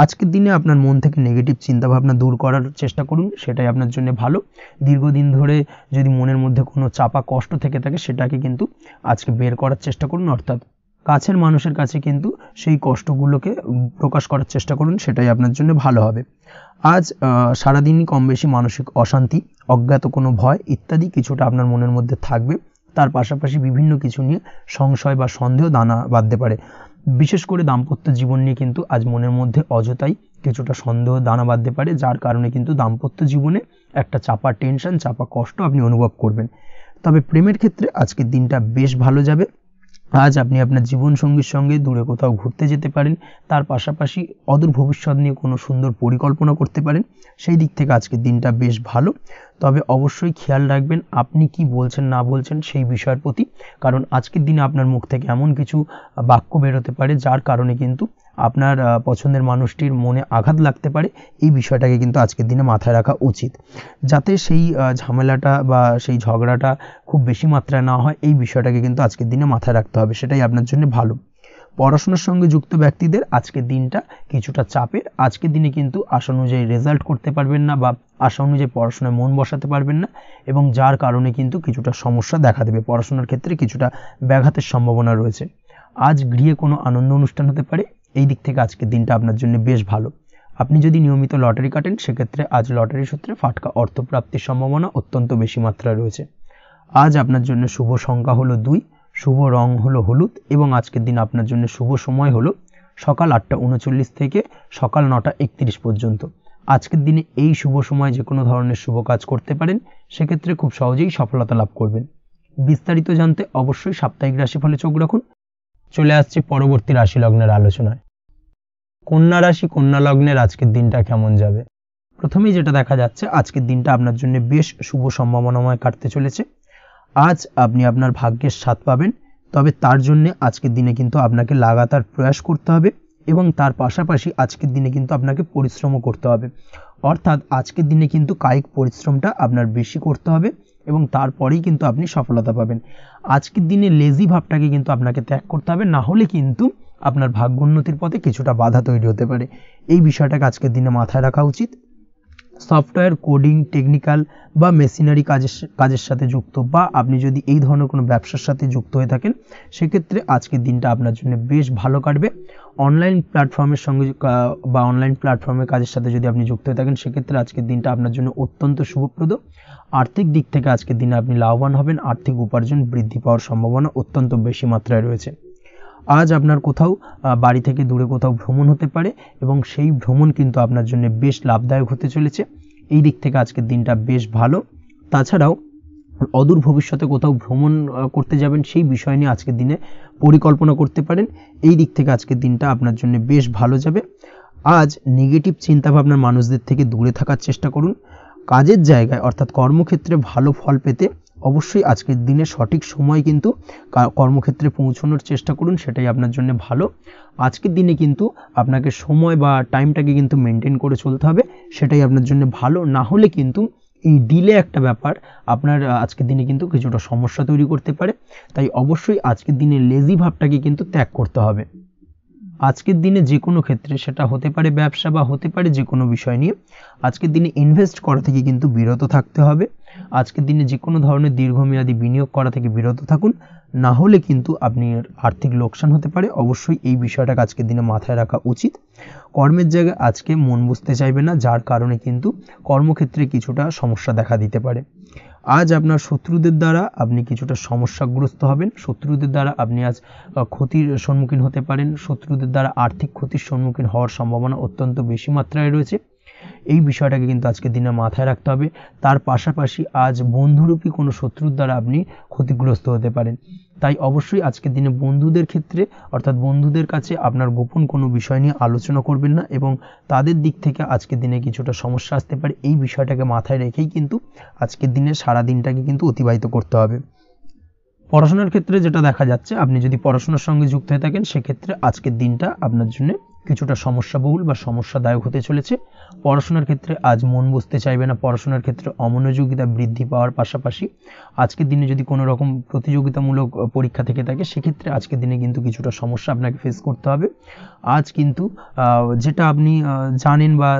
আজকের দিনে আপনার মন থেকে নেগেটিভ চিন্তাভাবনা দূর করার চেষ্টা করুন, সেটাই আপনার জন্য ভালো। দীর্ঘদিন ধরে যদি মনের মধ্যে কোনো চাপা কষ্ট থেকে থাকে সেটাকে কিন্তু আজকে বের করার চেষ্টা করুন, অর্থাৎ কাছের মানুষের কাছে কিন্তু সেই কষ্টগুলোকে প্রকাশ করার চেষ্টা করুন, সেটাই আপনার জন্য ভালো হবে। আজ সারাদিনই কম বেশি মানসিক অশান্তি, অজ্ঞাত কোনো ভয় ইত্যাদি কিছুটা আপনার মনের মধ্যে থাকবে। তার পাশাপাশি বিভিন্ন কিছু নিয়ে সংশয় বা সন্দেহ দানা বাঁধতে পারে। বিশেষ করে দাম্পত্য জীবন নিয়ে কিন্তু আজ মনের মধ্যে অযথাই কিছুটা সন্দেহ দানা বাঁধতে পারে, যার কারণে কিন্তু দাম্পত্য জীবনে একটা চাপা টেনশন, চাপা কষ্ট আপনি অনুভব করবেন। তবে প্রেমের ক্ষেত্রে আজকের দিনটা বেশ ভালো যাবে। আজ আপনি আপনার জীবনসঙ্গীর সঙ্গে দূরে কোথাও ঘুরতে যেতে পারেন, তার পাশাপাশি অদূর ভবিষ্যৎ নিয়ে কোনো সুন্দর পরিকল্পনা করতে পারেন, সেই দিক থেকে আজকের দিনটা বেশ ভালো। তবে অবশ্যই খেয়াল রাখবেন আপনি কি বলছেন না বলছেন সেই বিষয়ের প্রতি, কারণ আজকের দিনে আপনার মুখ থেকে এমন কিছু বাক্য বেরোতে পারে যার কারণে কিন্তু আপনার পছন্দের মানুষটির মনে আঘাত লাগতে পারে। এই বিষয়টাকে কিন্তু আজকের দিনে মাথায় রাখা উচিত, যাতে সেই ঝামেলাটা বা সেই ঝগড়াটা খুব বেশি মাত্রায় না হয়। এই বিষয়টাকে কিন্তু আজকের দিনে মাথায় রাখতে হবে, সেটাই আপনার জন্য ভালো। পড়াশোনার সঙ্গে যুক্ত ব্যক্তিদের আজকের দিনটা কিছুটা চাপের। আজকের দিনে কিন্তু আশা অনুযায়ী রেজাল্ট করতে পারবেন না বা আশা অনুযায়ী পড়াশোনায় মন বসাতে পারবেন না, এবং যার কারণে কিন্তু কিছুটা সমস্যা দেখা দেবে। পড়াশোনার ক্ষেত্রে কিছুটা ব্যাঘাতের সম্ভাবনা রয়েছে। আজ গৃহে কোনো আনন্দ অনুষ্ঠান হতে পারে, এই দিক থেকে আজকের দিনটা আপনার জন্য বেশ ভালো। আপনি যদি নিয়মিত লটারি কাটেন সেক্ষেত্রে আজ লটারি সূত্রে ফাটকা অর্থপ্রাপ্তির সম্ভাবনা অত্যন্ত বেশি মাত্রায় রয়েছে। আজ আপনার জন্য শুভ সংখ্যা হলো 2, শুভ রং হলো হলুদ, এবং আজকের দিন আপনার জন্য শুভ সময় হলো সকাল 8:39 থেকে সকাল 9:31 পর্যন্ত। আজকের দিনে এই শুভ সময় যে কোনো ধরনের শুভ কাজ করতে পারেন, সেক্ষেত্রে খুব সহজেই সফলতা লাভ করবেন। বিস্তারিত জানতে অবশ্যই সাপ্তাহিক রাশিফলে চোখ রাখুন। চলে আসছে পরবর্তী রাশি লগ্নের আলোচনায়। কন্যা রাশি, কন্যা লগ্নের আজকের দিনটা কেমন যাবে? প্রথমেই যেটা দেখা যাচ্ছে আজকের দিনটা আপনার জন্য বেশ শুভ সম্ভাবনাময় কাটতে চলেছে। আজ আপনি আপনার ভাগ্যের স্বাদ পাবেন, তবে তার জন্য আজকের দিনে কিন্তু আপনাকে লাগাতার প্রয়াস করতে হবে, এবং তার পাশাপাশি আজকের দিনে কিন্তু আপনাকে পরিশ্রমও করতে হবে। অর্থাৎ আজকের দিনে কিন্তু কায়িক পরিশ্রমটা আপনার বেশি করতে হবে, এবং তারপরেই কিন্তু আপনি সফলতা পাবেন। আজকের দিনে লেজি ভাবটাকে কিন্তু আপনাকে ত্যাগ করতে হবে, না হলে কিন্তু আপনার ভাগ্যোন্নতির পথে কিছুটা বাধা তৈরি হতে পারে। এই বিষয়টাকে আজকের দিনে মাথায় রাখা উচিত। সফটওয়্যার কোডিং, টেকনিক্যাল বা মেশিনারি কাজের সাথে যুক্ত, বা আপনি যদি এই ধরনের কোনো ব্যবসার সাথে যুক্ত হয়ে থাকেন, সেক্ষেত্রে আজকের দিনটা আপনার জন্য বেশ ভালো কাটবে। অনলাইন প্ল্যাটফর্মের সঙ্গে বা অনলাইন প্ল্যাটফর্মের কাজের সাথে যদি আপনি যুক্ত হয়ে থাকেন, সেক্ষেত্রে আজকের দিনটা আপনার জন্য অত্যন্ত শুভপ্রদ। আর্থিক দিক থেকে আজকের দিনে আপনি লাভবান হবেন, আর্থিক উপার্জন বৃদ্ধি পাওয়ার সম্ভাবনা অত্যন্ত বেশি মাত্রায় রয়েছে। আজ আপনার কোথাও বাড়ি থেকে দূরে কোথাও ভ্রমণ হতে পারে, এবং সেই ভ্রমণ কিন্তু আপনার জন্য বেশ লাভদায়ক হতে চলেছে। এই দিক থেকে আজকের দিনটা বেশ ভালো। তাছাড়াও অদূর ভবিষ্যতে কোথাও ভ্রমণ করতে যাবেন, সেই বিষয় নিয়ে আজকের দিনে পরিকল্পনা করতে পারেন। এই দিক থেকে আজকের দিনটা আপনার জন্য বেশ ভালো যাবে। আজ নেগেটিভ চিন্তাভাবনার মানুষদের থেকে দূরে থাকার চেষ্টা করুন। কাজের জায়গায় অর্থাৎ কর্মক্ষেত্রে ভালো ফল পেতে অবশ্যই আজকের দিনে সঠিক সময় কিন্তু কর্মক্ষেত্রে পৌঁছানোর চেষ্টা করুন, সেটাই আপনার জন্য ভালো। আজকের দিনে কিন্তু আপনাকে সময় বা টাইমটাকে কিন্তু মেনটেন করে চলতে হবে, সেটাই আপনার জন্য ভালো। না হলে কিন্তু এই ডিলে একটা ব্যাপার আপনার আজকের দিনে কিন্তু কিছুটা সমস্যা তৈরি করতে পারে। তাই অবশ্যই আজকের দিনে লেজি ভাবটাকে কিন্তু ত্যাগ করতে হবে। আজকের দিনে যে কোনো ক্ষেত্রে, সেটা হতে পারে ব্যবসা বা হতে পারে যে কোনো বিষয় নিয়ে, আজকের দিনে ইনভেস্ট করা থেকে কিন্তু বিরত থাকতে হবে। আজকের দিনে যে কোনো ধরনের দীর্ঘমেয়াদী বিনিয়োগ করা থেকে বিরত থাকুন, না হলে কিন্তু আপনি আর্থিক লোকসান হতে পারে। অবশ্যই এই বিষয়টাকে আজকের দিনে মাথায় রাখা উচিত। কর্মের জায়গায় আজকে মন বসতে চাইবে না, যার কারণে কিন্তু কর্মক্ষেত্রে কিছুটা সমস্যা দেখা দিতে পারে। আজ আপনার শত্রুদের দ্বারা আপনি কিছুটা সমস্যাগ্রস্ত হবেন, শত্রুদের দ্বারা আপনি আজ ক্ষতির সম্মুখীন হতে পারেন, শত্রুদের দ্বারা আর্থিক ক্ষতির সম্মুখীন হওয়ার সম্ভাবনা অত্যন্ত বেশি মাত্রায় রয়েছে। এই বিষয়টাকে কিন্তু আজকের দিনে মাথায় রাখতে হবে। তার পাশাপাশি আজ বন্ধুরূপী কোনো শত্রুর দ্বারা আপনি ক্ষতিগ্রস্ত হতে পারেন। তাই অবশ্যই আজকের দিনে বন্ধুদের ক্ষেত্রে অর্থাৎ বন্ধুদের কাছে আপনার গোপন কোনো বিষয় নিয়ে আলোচনা করবেন না, এবং তাদের দিক থেকে আজকের দিনে কিছুটা সমস্যা আসতে পারে। এই বিষয়টাকে মাথায় রেখেই কিন্তু আজকের দিনে সারা দিনটাকে কিন্তু অতিবাহিত করতে হবে। পড়াশোনার ক্ষেত্রে যেটা দেখা যাচ্ছে, আপনি যদি পড়াশোনার সঙ্গে যুক্ত হয়ে থাকেন, সেক্ষেত্রে আজকের দিনটা আপনার জন্য কিছুটা সমস্যাবহুল বা সমস্যাদায়ক হতে চলেছে। পড়াশোনার ক্ষেত্রে আজ মন বসতে চাইবে না, পড়াশোনার ক্ষেত্রে অমনোযোগিতা বৃদ্ধি পাওয়ার পাশাপাশি আজকের দিনে যদি কোনো রকম প্রতিযোগিতামূলক পরীক্ষা থেকে থাকে, সেক্ষেত্রে আজকের দিনে কিন্তু কিছুটা সমস্যা আপনাকে ফেস করতে হবে। আজ কিন্তু যেটা আপনি জানেন বা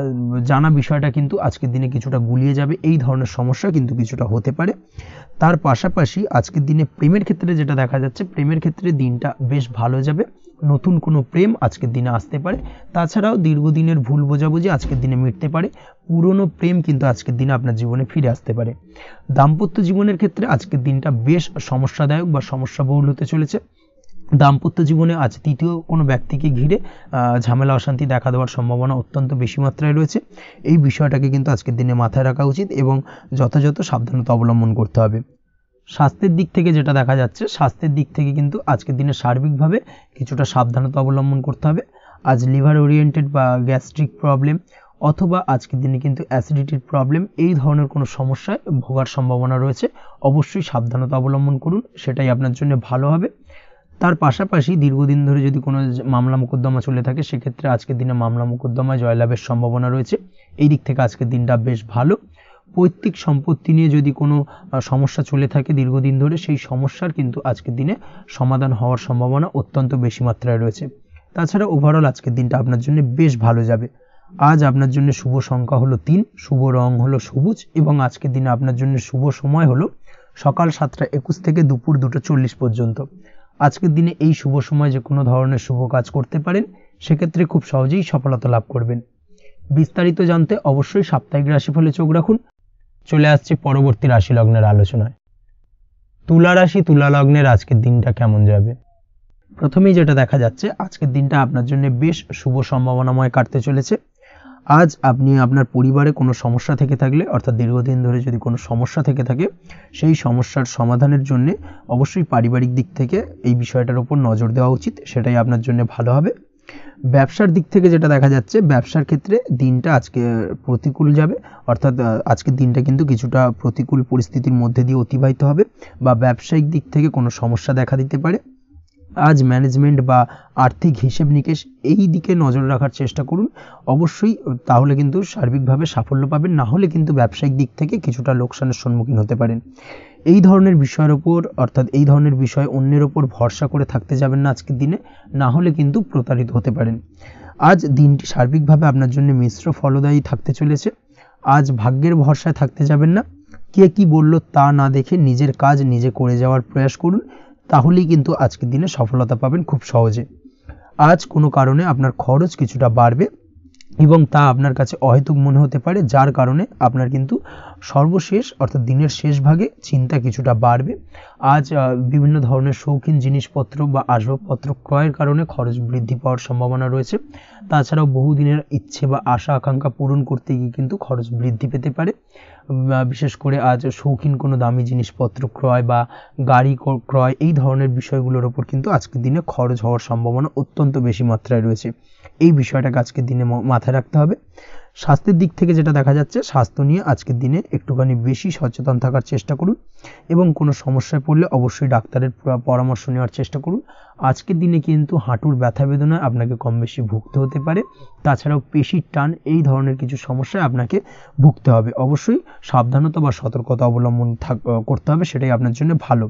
জানা বিষয়টা কিন্তু আজকের দিনে কিছুটা গুলিয়ে যাবে, এই ধরনের সমস্যা কিন্তু কিছুটা হতে পারে। তার পাশাপাশি আজকের দিনে প্রেমের ক্ষেত্রে যেটা দেখা যাচ্ছে, প্রেমের ক্ষেত্রে দিনটা বেশ ভালো যাবে। নতুন কোনো প্রেম আজকের দিনে আসতে পারে। তাছাড়াও দীর্ঘদিনের ভুল বোঝাবুঝি আজকের দিনে মিটতে পারে। পুরনো প্রেম কিন্তু আজকের দিনে আপনার জীবনে ফিরে আসতে পারে। দাম্পত্য জীবনের ক্ষেত্রে আজকের দিনটা বেশ সমস্যাদায়ক বা সমস্যাবহুল হতে চলেছে। দাম্পত্য জীবনে আজ তৃতীয় কোনো ব্যক্তিকে ঘিরে ঝামেলা অশান্তি দেখা দেওয়ার সম্ভাবনা অত্যন্ত বেশি মাত্রায় রয়েছে। এই বিষয়টাকে কিন্তু আজকের দিনে মাথায় রাখা উচিত এবং যথাযথ সাবধানতা অবলম্বন করতে হবে। স্বাস্থ্যের দিক থেকে যেটা দেখা যাচ্ছে, স্বাস্থ্যের দিক থেকে কিন্তু আজকের দিনে সার্বিকভাবে কিছুটা সাবধানতা অবলম্বন করতে হবে। আজ লিভার ওরিয়েন্টেড বা গ্যাস্ট্রিক প্রবলেম অথবা আজকের দিনে কিন্তু অ্যাসিডিটির প্রবলেম, এই ধরনের কোনো সমস্যায় ভোগার সম্ভাবনা রয়েছে। অবশ্যই সাবধানতা অবলম্বন করুন, সেটাই আপনার জন্য ভালো হবে। তার পাশাপাশি দীর্ঘদিন ধরে যদি কোনো মামলা মোকদ্দমা চলে থাকে, সেক্ষেত্রে আজকের দিনে মামলা মোকদ্দমায় জয়লাভের সম্ভাবনা রয়েছে। এই দিক থেকে আজকের দিনটা বেশ ভালো। পৈতৃক সম্পত্তি নিয়ে যদি কোনো সমস্যা চলে থাকে দীর্ঘদিন ধরে, সেই সমস্যার কিন্তু আজকের দিনে সমাধান হওয়ার সম্ভাবনা অত্যন্ত বেশি মাত্রায় রয়েছে। তাছাড়া ওভারঅল আজকের দিনটা আপনার জন্য বেশ ভালো যাবে। আজ আপনার জন্য শুভ সংখ্যা হলো 3, শুভ রং হলো সবুজ, এবং আজকের দিনে আপনার জন্য শুভ সময় হলো সকাল 7:21 থেকে দুপুর 2:40 পর্যন্ত। আজকের দিনে এই শুভ সময় যে কোনো ধরনের শুভ কাজ করতে পারেন, সেক্ষেত্রে খুব সহজেই সফলতা লাভ করবেন। বিস্তারিত জানতে অবশ্যই সাপ্তাহিক রাশিফলে চোখ রাখুন। চলে আসছে পরবর্তী রাশি লগ্নের আলোচনায়। তুলা রাশি, তুলা লগ্নের আজকের দিনটা কেমন যাবে? প্রথমেই যেটা দেখা যাচ্ছে, আজকের দিনটা আপনার জন্য বেশ শুভ সম্ভাবনাময় কাটতে চলেছে। আজ আপনি আপনার পরিবারে কোনো সমস্যা থেকে থাকলে, অর্থাৎ দীর্ঘদিন ধরে যদি কোনো সমস্যা থেকে থাকে, সেই সমস্যার সমাধানের জন্য অবশ্যই পারিবারিক দিক থেকে এই বিষয়টার উপর নজর দেওয়া উচিত, সেটাই আপনার জন্য ভালো হবে। ব্যবসার দিক থেকে যেটা দেখা যাচ্ছে, ব্যবসার ক্ষেত্রে দিনটা আজকে প্রতিকূল যাবে, অর্থাৎ আজকের দিনটা কিন্তু কিছুটা প্রতিকূল পরিস্থিতির মধ্যে দিয়ে অতিবাহিত হবে, বা ব্যবসায়িক দিক থেকে কোনো সমস্যা দেখা দিতে পারে। আজ ম্যানেজমেন্ট বা আর্থিক হিসেব নিকেশ এই দিকে নজর রাখার চেষ্টা করুন, অবশ্যই তাহলে কিন্তু সার্বিকভাবে সাফল্য পাবেন। না হলে কিন্তু ব্যবসায়িক দিক থেকে কিছুটা লোকসানের সম্মুখীন হতে পারেন। এই ধরনের বিষয়ের ওপর, অর্থাৎ এই ধরনের বিষয় অন্যের ওপর ভরসা করে থাকতে যাবেন না আজকের দিনে, না হলে কিন্তু প্রতারিত হতে পারেন। আজ দিনটি সার্বিকভাবে আপনার জন্য মিশ্র ফলদায়ী থাকতে চলেছে। আজ ভাগ্যের ভরসায় থাকতে যাবেন না, কে কি বললো তা না দেখে নিজের কাজ নিজে করে যাওয়ার প্রয়াস করুন, তাহলেই কিন্তু আজকের দিনে সফলতা পাবেন খুব সহজে। আজ কোনো কারণে আপনার খরচ কিছুটা বাড়বে এবং তা আপনার কাছে অহেতুক মনে হতে পারে, যার কারণে আপনার কিন্তু সর্বশেষ অর্থাৎ দিনের শেষ ভাগে চিন্তা কিছুটা বাড়বে। আজ বিভিন্ন ধরনের শৌখিন জিনিসপত্র বা আসবাবপত্র ক্রয়ের কারণে খরচ বৃদ্ধি পাওয়ার সম্ভাবনা রয়েছে। তাছাড়াও বহুদিনের ইচ্ছে বা আশা আকাঙ্ক্ষা পূরণ করতে গিয়ে কিন্তু খরচ বৃদ্ধি পেতে পারে। বিশেষ করে আজ শৌখিন কোনো দামি জিনিসপত্র ক্রয় বা গাড়ি ক্রয় এই ধরনের বিষয়গুলোর ওপর কিন্তু আজকের দিনে খরচ হওয়ার সম্ভাবনা অত্যন্ত বেশি মাত্রায় রয়েছে। এই বিষয়টাকে আজকের দিনে মাথায় রাখতে হবে। স্বাস্থ্যের দিক থেকে যেটা দেখা যাচ্ছে, স্বাস্থ্য নিয়ে আজকের দিনে একটুখানি বেশি সচেতন থাকার চেষ্টা করুন এবং কোনো সমস্যায় পড়লে অবশ্যই ডাক্তারের পরামর্শ নেওয়ার চেষ্টা করুন। আজকের দিনে কিন্তু হাঁটুর ব্যথা বেদনায় আপনাকে কম বেশি ভুগতে হতে পারে। তাছাড়াও পেশির টান এই ধরনের কিছু সমস্যায় আপনাকে ভুগতে হবে। অবশ্যই সাবধানতা বা সতর্কতা অবলম্বন করতে হবে, সেটাই আপনার জন্য ভালো।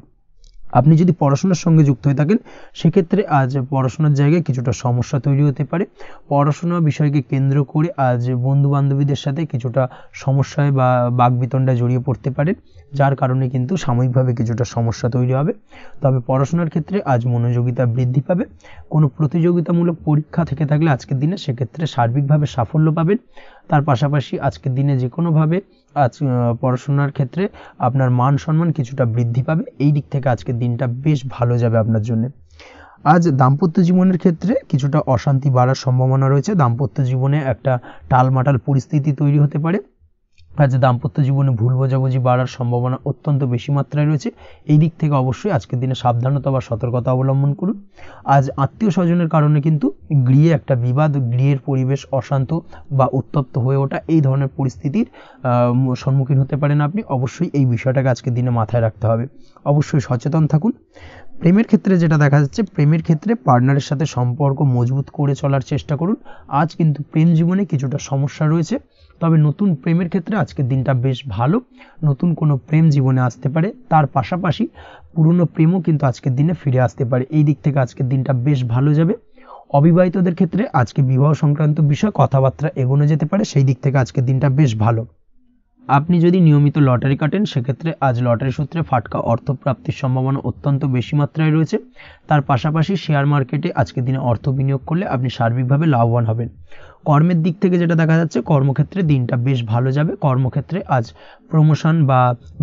আপনি যদি পড়াশোনার সঙ্গে যুক্ত হয়ে থাকেন সেক্ষেত্রে আজ পড়াশোনার জায়গায় কিছুটা সমস্যা তৈরি হতে পারে। পড়াশোনা বিষয়কে কেন্দ্র করে আজ বন্ধু বান্ধবীদের সাথে কিছুটা সমস্যায় বা বাকবিতণ্ডায় জড়িয়ে পড়তে পারেন, যার কারণে কিন্তু সাময়িকভাবে কিছুটা সমস্যা তৈরি হবে। তবে পড়াশোনার ক্ষেত্রে আজ মনোযোগিতা বৃদ্ধি পাবে। কোনো প্রতিযোগিতামূলক পরীক্ষা থেকে থাকলে আজকের দিনে সেক্ষেত্রে সার্বিকভাবে সাফল্য পাবেন। তার পাশাপাশি আজকের দিনে যে কোনোভাবে আজ পড়াশোনার ক্ষেত্রে আপনার মান সম্মান কিছুটা বৃদ্ধি পাবে। এই দিক থেকে আজকের দিনটা বেশ ভালো যাবে আপনার জন্য। আজ দাম্পত্য জীবনের ক্ষেত্রে কিছুটা অশান্তি বাড়ার সম্ভাবনা রয়েছে। দাম্পত্য জীবনে একটা টালমাটাল পরিস্থিতি তৈরি হতে পারে। আজ দাম্পত্য জীবনে ভুল বোঝাবুঝি বাড়ার সম্ভাবনা অত্যন্ত বেশি মাত্রায় রয়েছে। এই দিক থেকে অবশ্যই আজকের দিনে সাবধানতা বা সতর্কতা অবলম্বন করুন। আজ আত্মীয় স্বজনের কারণে কিন্তু গৃহে একটা বিবাদ, গৃহের পরিবেশ অশান্ত বা উত্তপ্ত হয়ে ওঠা এই ধরনের পরিস্থিতির সম্মুখীন হতে পারেন আপনি। অবশ্যই এই বিষয়টাকে আজকের দিনে মাথায় রাখতে হবে। অবশ্যই সচেতন থাকুন। প্রেমের ক্ষেত্রে যেটা দেখা যাচ্ছে, প্রেমের ক্ষেত্রে পার্টনারের সাথে সম্পর্ক মজবুত করে চলার চেষ্টা করুন। আজ কিন্তু প্রেম জীবনে কিছুটা সমস্যা রয়েছে, তবে নতুন প্রেমের ক্ষেত্রে আজকের দিনটা বেশ ভালো। নতুন কোনো প্রেম জীবনে আসতে পারে, তার পাশাপাশি পুরনো প্রেমও কিন্তু আজকের দিনে ফিরে আসতে পারে। এই দিক থেকে আজকের দিনটা বেশ ভালো যাবে। অবিবাহিতদের ক্ষেত্রে আজকে বিবাহ সংক্রান্ত বিষয় কথাবার্তা এগোনো যেতে পারে, সেই দিক থেকে আজকের দিনটা বেশ ভালো। আপনি যদি নিয়মিত লটারি কাটেন সেক্ষেত্রে আজ লটারি সূত্রে ফাটকা অর্থপ্রাপ্তির সম্ভাবনা অত্যন্ত বেশি মাত্রায় রয়েছে। তার পাশাপাশি শেয়ার মার্কেটে আজকের দিনে অর্থ বিনিয়োগ করলে আপনি সার্বিকভাবে লাভবান হবেন। কর্মের দিক থেকে যেটা দেখা যাচ্ছে, কর্মক্ষেত্রে দিনটা বেশ ভালো যাবে। কর্মক্ষেত্রে আজ প্রমোশন বা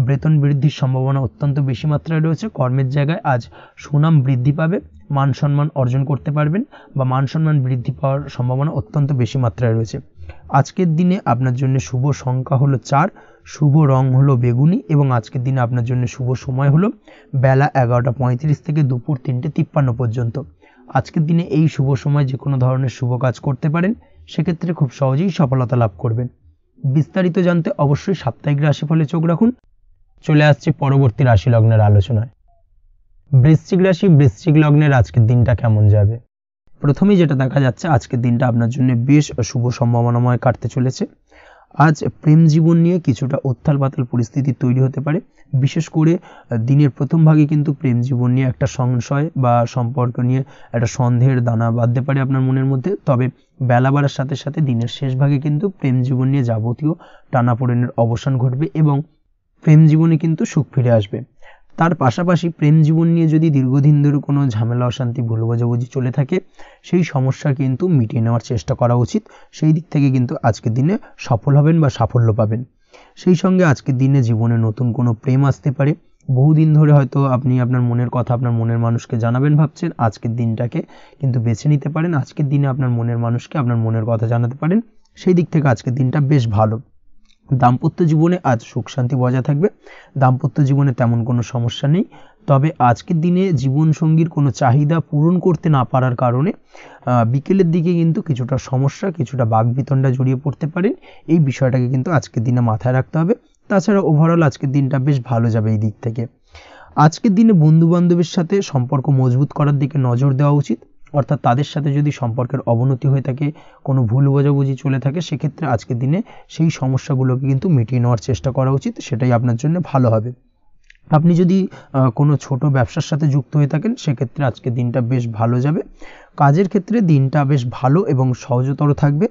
বেতন বৃদ্ধির সম্ভাবনা অত্যন্ত বেশি মাত্রায় রয়েছে। কর্মের জায়গায় আজ সুনাম বৃদ্ধি পাবে, মান সম্মান অর্জন করতে পারবেন বা মান সম্মান বৃদ্ধি পাওয়ার সম্ভাবনা অত্যন্ত বেশি মাত্রায় রয়েছে। আজকের দিনে আপনার জন্য শুভ সংখ্যা হলো 4, শুভ রং হলো বেগুনি এবং আজকের দিনে আপনার জন্য শুভ সময় হলো বেলা 11:35 থেকে দুপুর 3:53 পর্যন্ত। আজকের দিনে এই শুভ সময় যে কোনো ধরনের শুভ কাজ করতে পারেন, সেক্ষেত্রে খুব সহজেই সফলতা লাভ করবেন। বিস্তারিত জানতে অবশ্যই সাপ্তাহিক রাশিফলে চোখ রাখুন। চলে আসছে পরবর্তী রাশি লগ্নের আলোচনায়। বৃশ্চিক রাশি, বৃশ্চিক লগ্নের আজকের দিনটা কেমন যাবে? প্রথমেই যেটা দেখা যাচ্ছে, আজকের দিনটা আপনার জন্য বেশ শুভ সম্ভাবনাময় কাটতে চলেছে। আজ প্রেম জীবন নিয়ে কিছুটা উত্থাল পাতাল পরিস্থিতি তৈরি হতে পারে। বিশেষ করে দিনের প্রথম ভাগে কিন্তু প্রেম জীবন নিয়ে একটা সংশয় বা সম্পর্ক নিয়ে একটা সন্দেহের দানা বাঁধতে পারে আপনার মনের মধ্যে। তবে বেলা বাড়ার সাথে সাথে দিনের শেষ ভাগে কিন্তু প্রেম জীবন নিয়ে যাবতীয় টানাপোড়েনের অবসান ঘটবে এবং প্রেম জীবনে কিন্তু সুখ ফিরে আসবে। তার পাশাপাশি প্রেম জীবন নিয়ে যদি দীর্ঘদিন ধরে কোনো ঝামেলা অশান্তি ভুল বোঝাবুঝি চলে থাকে, সেই সমস্যা কিন্তু মিটিয়ে নেওয়ার চেষ্টা করা উচিত। সেই দিক থেকে কিন্তু আজকের দিনে সফল হবেন বা সাফল্য পাবেন। সেই সঙ্গে আজকের দিনে জীবনে নতুন কোনো প্রেম আসতে পারে। বহুদিন ধরে হয়তো আপনি আপনার মনের কথা আপনার মনের মানুষকে জানাবেন ভাবছেন, আজকের দিনটাকে কিন্তু বেছে নিতে পারেন। আজকের দিনে আপনার মনের মানুষকে আপনার মনের কথা জানাতে পারেন। সেই দিক থেকে আজকের দিনটা বেশ ভালো। দাম্পত্য জীবনে আজ সুখ শান্তি বজায় থাকবে। দাম্পত্য জীবনে তেমন কোনো সমস্যা নেই। তবে আজকের দিনে জীবনসঙ্গীর কোনো চাহিদা পূরণ করতে না পারার কারণে বিকেলের দিকে কিন্তু কিছুটা সমস্যা, কিছুটা বাকবিতণ্ডা জড়িয়ে পড়তে পারেন। এই বিষয়টাকে কিন্তু আজকের দিনে মাথায় রাখতে হবে। তাছাড়া ওভারঅল আজকের দিনটা বেশ ভালো যাবে এই দিক থেকে। আজকের দিনে বন্ধু বান্ধবের সাথে সম্পর্ক মজবুত করার দিকে নজর দেওয়া উচিত। অর্থাৎ তাদের সাথে যদি সম্পর্কের অবনতি হয়ে থাকে, কোনো ভুল বোঝাবুঝি চলে থাকে, সেক্ষেত্রে আজকের দিনে সেই সমস্যাগুলোকে কিন্তু মিটিয়ে নেওয়ার চেষ্টা করা উচিত। সেটাই আপনার জন্য ভালো হবে। আপনি যদি কোনো ছোট ব্যবসার সাথে যুক্ত হয়ে থাকেন, সেক্ষেত্রে আজকের দিনটা বেশ ভালো যাবে। কাজের ক্ষেত্রে দিনটা বেশ ভালো এবং সহজতর থাকবে।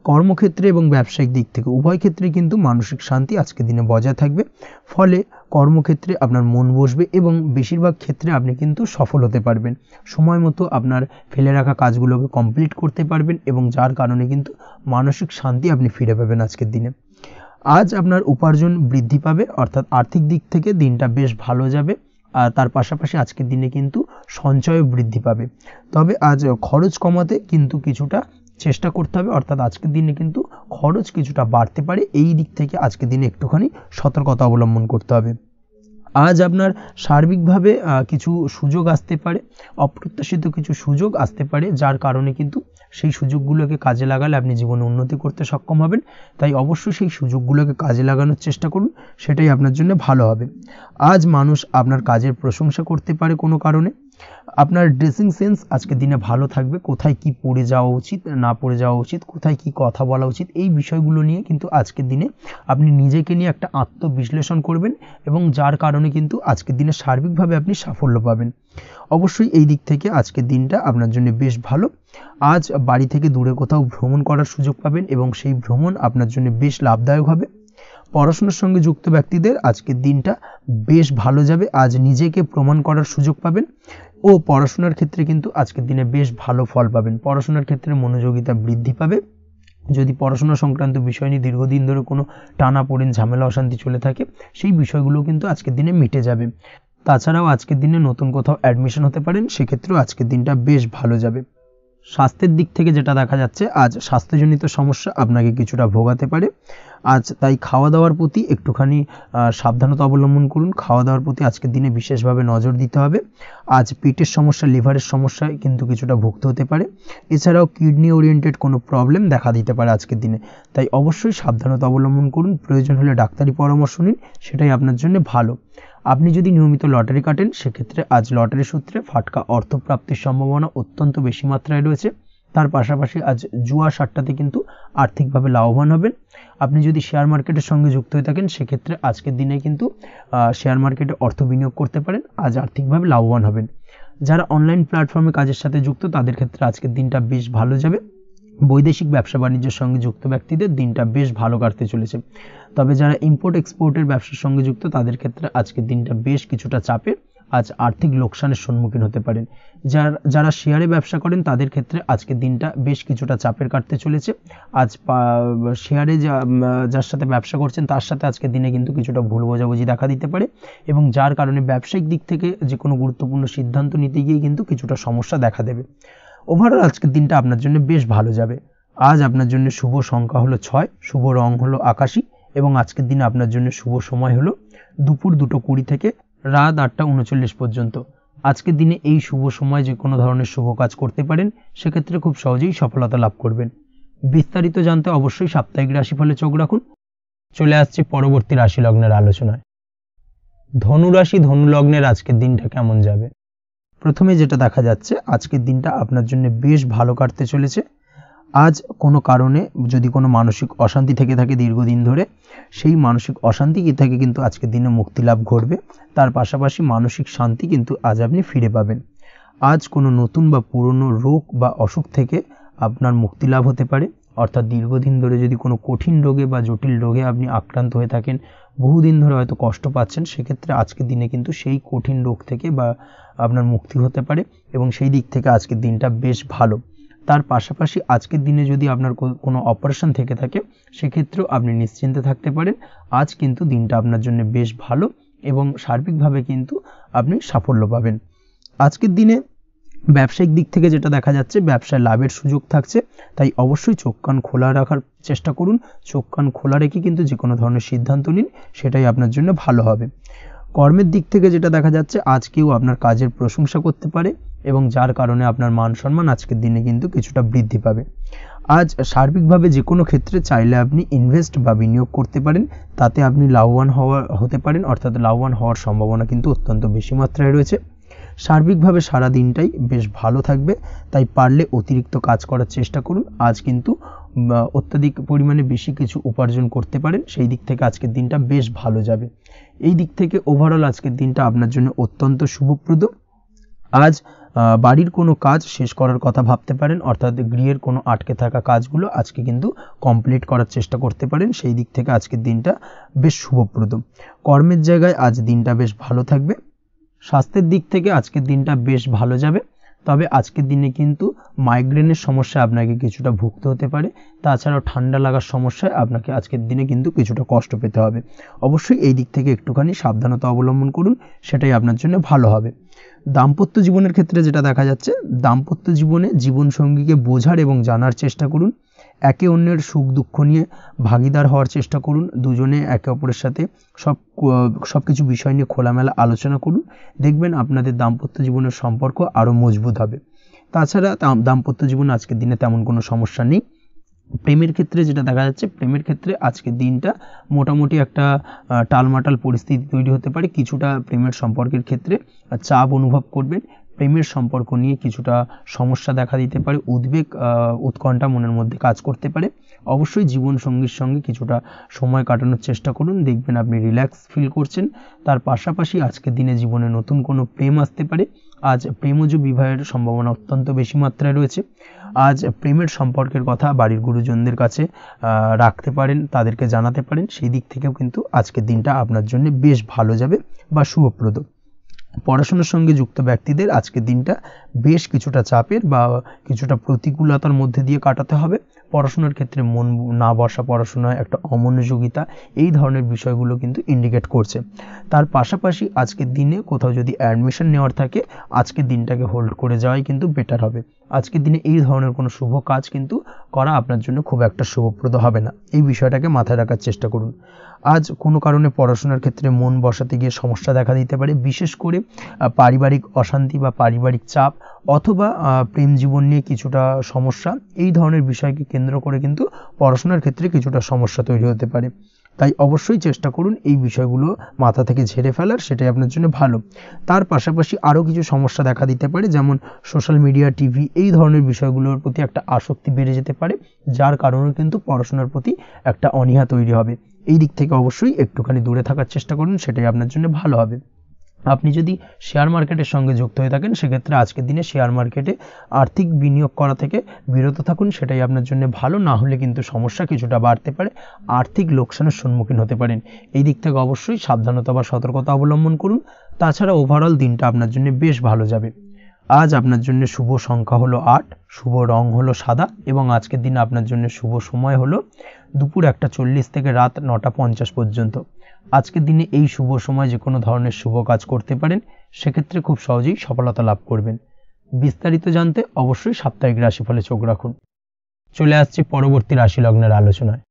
কর্মক্ষেত্রে এবং ব্যবসায়িক দিক থেকে উভয় ক্ষেত্রে কিন্তু মানসিক শান্তি আজকের দিনে বজায় থাকবে। ফলে কর্মক্ষেত্রে আপনার মন বসবে এবং বেশিরভাগ ক্ষেত্রে আপনি কিন্তু সফল হতে পারবেন। সময় মতো আপনার ফেলে রাখা কাজগুলোকে কমপ্লিট করতে পারবেন এবং যার কারণে কিন্তু মানসিক শান্তি আপনি ফিরে পাবেন আজকের দিনে। আজ আপনার উপার্জন বৃদ্ধি পাবে, অর্থাৎ আর্থিক দিক থেকে দিনটা বেশ ভালো যাবে। আর তার পাশাপাশি আজকের দিনে কিন্তু সঞ্চয় বৃদ্ধি পাবে। তবে আজ খরচ কমাতে কিন্তু কিছুটা চেষ্টা করতে হবে, অর্থাৎ আজকের দিনে কিন্তু খরচ কিছুটা বাড়তে পারে। এই দিক থেকে আজকের দিনে একটুখানি সতর্কতা অবলম্বন করতে হবে। আজ আপনার সার্বিকভাবে কিছু সুযোগ আসতে পারে, অপ্রত্যাশিত কিছু সুযোগ আসতে পারে, যার কারণে কিন্তু সেই সুযোগগুলোকে কাজে লাগালে আপনি জীবনে উন্নতি করতে সক্ষম হবেন। তাই অবশ্যই সেই সুযোগগুলোকে কাজে লাগানোর চেষ্টা করুন, সেটাই আপনার জন্য ভালো হবে। আজ মানুষ আপনার কাজের প্রশংসা করতে পারে কোনো কারণে। আপনার ড্রেসিং সেন্স আজকের দিনে ভালো থাকবে, কোথায় কি পরে যাওয়া উচিত না পরে যাওয়া উচিত, কোথায় কি কথা বলা উচিত, এই বিষয়গুলো নিয়ে কিন্তু আজকের দিনে আপনি নিজেকে নিয়ে একটা আত্মবিশ্লেষণ করবেন এবং যার কারণে কিন্তু আজকের দিনে সার্বিকভাবে আপনি সাফল্য পাবেন। অবশ্যই এই দিক থেকে আজকের দিনটা আপনার জন্য বেশ ভালো। আজ বাড়ি থেকে দূরে কোথাও ভ্রমণ করার সুযোগ পাবেন এবং সেই ভ্রমণ আপনার জন্য বেশ লাভদায়ক হবে। পড়াশোনার সঙ্গে যুক্ত ব্যক্তিদের আজকের দিনটা বেশ ভালো যাবে। আজ নিজেকে প্রমাণ করার সুযোগ পাবেন ও পড়াশোনার ক্ষেত্রে কিন্তু আজকের দিনে বেশ ভালো ফল পাবেন। পড়াশোনার ক্ষেত্রে মনোযোগিতা বৃদ্ধি পাবে। যদি পড়াশোনা সংক্রান্ত বিষয় নিয়ে দীর্ঘদিন ধরে কোনো টানাপোড়েন ঝামেলা অশান্তি চলে থাকে, সেই বিষয়গুলো কিন্তু আজকের দিনে মিটে যাবে। তাছাড়াও আজকের দিনে নতুন কোথাও অ্যাডমিশন হতে পারেন, সেক্ষেত্রেও আজকের দিনটা বেশ ভালো যাবে। স্বাস্থ্যের দিক থেকে যেটা দেখা যাচ্ছে, আজ স্বাস্থ্যজনিত সমস্যা আপনাকে কিছুটা ভোগাতে পারে। আজ তাই খাওয়া দাওয়ার প্রতি একটুখানি সাবধানতা অবলম্বন করুন। খাওয়া দাওয়ার প্রতি আজকের দিনে বিশেষভাবে নজর দিতে হবে। আজ পেটের সমস্যা, লিভারের সমস্যায় কিন্তু কিছুটা ভুগতে হতে পারে। এছাড়াও কিডনি ওরিয়েন্টেড কোনো প্রবলেম দেখা দিতে পারে আজকের দিনে। তাই অবশ্যই সাবধানতা অবলম্বন করুন। প্রয়োজন হলে ডাক্তারি পরামর্শ নিন, সেটাই আপনার জন্য ভালো। আপনি যদি নিয়মিত লটারি কাটেন, সেক্ষেত্রে আজ লটারি সূত্রে ফাটকা অর্থপ্রাপ্তির সম্ভাবনা অত্যন্ত বেশি মাত্রায় রয়েছে। তার পাশাপাশি আজ জুয়া সাট্টাতে কিন্তু আর্থিকভাবে লাভবান হবেন। আপনি যদি শেয়ার মার্কেটের সঙ্গে যুক্ত হয়ে থাকেন, সেক্ষেত্রে আজকের দিনে কিন্তু শেয়ার মার্কেটে অর্থ বিনিয়োগ করতে পারেন, আজ আর্থিকভাবে লাভবান হবেন। যারা অনলাইন প্ল্যাটফর্মে কাজের সাথে যুক্ত, তাদের ক্ষেত্রে আজকের দিনটা বেশ ভালো যাবে। বৈদেশিক ব্যবসা বাণিজ্যের সঙ্গে যুক্ত ব্যক্তিদের দিনটা বেশ ভালো কাটতে চলেছে। তবে যারা ইম্পোর্ট এক্সপোর্টের ব্যবসার সঙ্গে যুক্ত, তাদের ক্ষেত্রে আজকের দিনটা বেশ কিছুটা চাপের। আজ আর্থিক লোকসানের সম্মুখীন হতে পারেন। যারা শেয়ারে ব্যবসা করেন, তাদের ক্ষেত্রে আজকের দিনটা বেশ কিছুটা চাপের কাটতে চলেছে। আজ শেয়ারে যার সাথে ব্যবসা করছেন, তার সাথে আজকের দিনে কিন্তু কিছুটা ভুল বোঝাবুঝি দেখা দিতে পারে এবং যার কারণে ব্যবসায়িক দিক থেকে যে কোনো গুরুত্বপূর্ণ সিদ্ধান্ত নিতে গিয়ে কিন্তু কিছুটা সমস্যা দেখা দেবে। ওভারঅল আজকের দিনটা আপনার জন্য বেশ ভালো যাবে। আজ আপনার জন্য শুভ সংখ্যা হলো 6, শুভ রং হলো আকাশী এবং আজকের দিনে আপনার জন্য শুভ সময় হলো দুপুর 2:20 থেকে রাত 8:39 পর্যন্ত। আজকের দিনে এই শুভ সময় যে কোনো ধরনের শুভ কাজ করতে পারেন, সেক্ষেত্রে খুব সহজেই সফলতা লাভ করবেন। বিস্তারিত জানতে অবশ্যই সাপ্তাহিক রাশিফলে চোখ রাখুন। চলে আসছে পরবর্তী রাশি লগ্নের আলোচনায়। ধনু রাশি, ধনু লগ্নের আজকের দিনটা কেমন যাবে? প্রথমে যেটা দেখা যাচ্ছে, আজকের দিনটা আপনার জন্য বেশ ভালো কাটতে চলেছে। আজ কোনো কারণে যদি কোনো মানসিক অশান্তি থেকে থাকে দীর্ঘদিন ধরে, সেই মানসিক অশান্তি থেকে কিন্তু আজকের দিনে মুক্তি লাভ ঘটবে। তার পাশাপাশি মানসিক শান্তি কিন্তু আজ আপনি ফিরে পাবেন। আজ কোনো নতুন বা পুরনো রোগ বা অসুখ থেকে আপনার মুক্তি লাভ হতে পারে। অর্থাৎ দীর্ঘদিন ধরে যদি কোনো কঠিন রোগে বা জটিল রোগে আপনি আক্রান্ত হয়ে থাকেন, বহুদিন ধরে হয়তো কষ্ট পাচ্ছেন, সেক্ষেত্রে আজকের দিনে কিন্তু সেই কঠিন রোগ থেকে বা আপনার মুক্তি হতে পারে এবং সেই দিক থেকে আজকের দিনটা বেশ ভালো। তার পাশাপাশি আজকের দিনে যদি আপনার কোনো অপারেশন থেকে থাকে, সেক্ষেত্রেও আপনি নিশ্চিন্তে থাকতে পারেন। আজ কিন্তু দিনটা আপনার জন্য বেশ ভালো এবং সার্বিকভাবে কিন্তু আপনি সাফল্য পাবেন। আজকের দিনে ব্যবসায়িক দিক থেকে যেটা দেখা যাচ্ছে, ব্যবসায় লাভের সুযোগ থাকছে। তাই অবশ্যই চোখ কান খোলা রাখার চেষ্টা করুন। চোখ কান খোলা রেখে কিন্তু যে কোনো ধরনের সিদ্ধান্ত নিন, সেটাই আপনার জন্য ভালো হবে। কর্মের দিক থেকে যেটা দেখা যাচ্ছে, আজ কেউ আপনার কাজের প্রশংসা করতে পারে এবং যার কারণে আপনার মান সম্মান আজকের দিনে কিন্তু কিছুটা বৃদ্ধি পাবে। আজ সার্বিকভাবে যে কোনো ক্ষেত্রে চাইলে আপনি ইনভেস্ট বা বিনিয়োগ করতে পারেন, তাতে আপনি লাভবান হতে পারেন। অর্থাৎ লাভবান হওয়ার সম্ভাবনা কিন্তু অত্যন্ত বেশি মাত্রায় রয়েছে। সার্বিকভাবে সারা দিনটাই বেশ ভালো থাকবে। তাই পারলে অতিরিক্ত কাজ করার চেষ্টা করুন। আজ কিন্তু অত্যাধিক পরিমাণে বেশি কিছু উপার্জন করতে পারেন। সেই দিক থেকে আজকের দিনটা বেশ ভালো যাবে। এই দিক থেকে ওভারঅল আজকের দিনটা আপনার জন্য অত্যন্ত শুভপ্রদ। আজ বাড়ির কোনো কাজ শেষ করার কথা ভাবতে পারেন, অর্থাৎ গৃহের কোনো আটকে থাকা কাজগুলো আজকে কিন্তু কমপ্লিট করার চেষ্টা করতে পারেন। সেই দিক থেকে আজকের দিনটা বেশ শুভপ্রদ। কর্মের জায়গায় আজ দিনটা বেশ ভালো থাকবে। স্বাস্থ্যের দিক থেকে আজকের দিনটা বেশ ভালো যাবে, তবে আজকের দিনে কিন্তু মাইগ্রেনের সমস্যা আপনাকে কিছুটা ভুগতে হতে পারে। তাছাড়াও ঠান্ডা লাগার সমস্যায় আপনাকে আজকের দিনে কিন্তু কিছুটা কষ্ট পেতে হবে। অবশ্যই এই দিক থেকে একটুখানি সাবধানতা অবলম্বন করুন, সেটাই আপনার জন্য ভালো হবে। দাম্পত্য জীবনের ক্ষেত্রে যেটা দেখা যাচ্ছে, দাম্পত্য জীবনে জীবনসঙ্গীকে বোঝার এবং জানার চেষ্টা করুন। একে অন্যের সুখ দুঃখ নিয়ে ভাগিদার হওয়ার চেষ্টা করুন। দুজনে একে অপরের সাথে সব কিছু বিষয় নিয়ে খোলামেলা আলোচনা করুন। দেখবেন আপনাদের দাম্পত্য জীবনের সম্পর্ক আরও মজবুত হবে। তাছাড়া দাম্পত্য জীবনে আজকের দিনে তেমন কোনো সমস্যা নেই। প্রেমের ক্ষেত্রে যেটা দেখা যাচ্ছে, প্রেমের ক্ষেত্রে আজকের দিনটা মোটামুটি একটা টালমাটাল পরিস্থিতি তৈরি হতে পারে। কিছুটা প্রেমের সম্পর্কের ক্ষেত্রে চাপ অনুভব করবেন। প্রেমের সম্পর্ক নিয়ে কিছুটা সমস্যা দেখা দিতে পারে, উদ্বেগ উৎকণ্ঠা মনের মধ্যে কাজ করতে পারে। অবশ্যই জীবন সঙ্গীর সঙ্গে কিছুটা সময় কাটানোর চেষ্টা করুন, দেখবেন আপনি রিল্যাক্স ফিল করছেন। তার পাশাপাশি আজকের দিনে জীবনে নতুন কোনো প্রেম আসতে পারে। আজ প্রেমজ বিবাহের সম্ভাবনা অত্যন্ত বেশি মাত্রায় রয়েছে। আজ প্রেমের সম্পর্কের কথা বাড়ির গুরুজনদের কাছে রাখতে পারেন, তাদেরকে জানাতে পারেন। সেই দিক থেকেও কিন্তু আজকের দিনটা আপনার জন্য বেশ ভালো যাবে বা শুভপ্রদ। পড়াশোনার সঙ্গে যুক্ত ব্যক্তিদের আজকের দিনটা বেশ কিছুটা চাপের বা কিছুটা প্রতিকূলতার মধ্যে দিয়ে কাটাতে হবে। পড়াশোনার ক্ষেত্রে মন না বসা, পড়াশোনায় একটা অমনোযোগিতা, এই ধরনের বিষয়গুলো কিন্তু ইন্ডিকেট করছে। তার পাশাপাশি আজকের দিনে কোথাও যদি অ্যাডমিশন নেওয়ার থাকে, আজকের দিনটাকে হোল্ড করে যাওয়াই কিন্তু বেটার হবে। আজকের দিনে এই ধরনের কোনো শুভ কাজ কিন্তু করা আপনার জন্য খুব একটা শুভপ্রদ হবে না, এই বিষয়টাকে মাথায় রাখার চেষ্টা করুন। আজ কোনো কারণে পড়াশোনার ক্ষেত্রে মন বসাতে গিয়ে সমস্যা দেখা দিতে পারে, বিশেষ করে পারিবারিক অশান্তি বা পারিবারিক চাপ অথবা প্রেম জীবন নিয়ে কিছুটা সমস্যা, এই ধরনের বিষয়কে কেন্দ্র করে কিন্তু পড়াশোনার ক্ষেত্রে কিছুটা সমস্যা তৈরি হতে পারে। তাই অবশ্যই চেষ্টা করুন এই বিষয়গুলো মাথা থেকে ঝেড়ে ফেলার, সেটাই আপনার জন্য ভালো। তার পাশাপাশি আরও কিছু সমস্যা দেখা দিতে পারে, যেমন সোশ্যাল মিডিয়া, টিভি, এই ধরনের বিষয়গুলোর প্রতি একটা আসক্তি বেড়ে যেতে পারে, যার কারণে কিন্তু পড়াশোনার প্রতি একটা অনীহা তৈরি হবে। এই দিক থেকে অবশ্যই একটুখানি দূরে থাকার চেষ্টা করুন, সেটাই আপনার জন্য ভালো হবে। আপনি যদি শেয়ার মার্কেটের সঙ্গে যুক্ত হয়ে থাকেন, সেক্ষেত্রে আজকের দিনে শেয়ার মার্কেটে আর্থিক বিনিয়োগ করা থেকে বিরত থাকুন, সেটাই আপনার জন্য ভালো। না হলে কিন্তু সমস্যা কিছুটা বাড়তে পারে, আর্থিক লোকসানের সম্মুখীন হতে পারেন। এই দিক থেকে অবশ্যই সাবধানতা বা সতর্কতা অবলম্বন করুন। তাছাড়া ওভারঅল দিনটা আপনার জন্য বেশ ভালো যাবে। আজ আপনার জন্য শুভ সংখ্যা হলো 8, শুভ রং হলো সাদা, এবং আজকের দিনে আপনার জন্য শুভ সময় হলো দুপুর 1:40 থেকে রাত 9:50 পর্যন্ত। আজকের দিনে এই শুভ সময় যে কোনো ধরনের শুভ কাজ করতে পারেন, সেক্ষেত্রে খুব সহজেই সফলতা লাভ করবেন। বিস্তারিত জানতে অবশ্যই সাপ্তাহিক রাশিফলে চোখ রাখুন। চলে আসছি পরবর্তী রাশি লগ্নের আলোচনায়।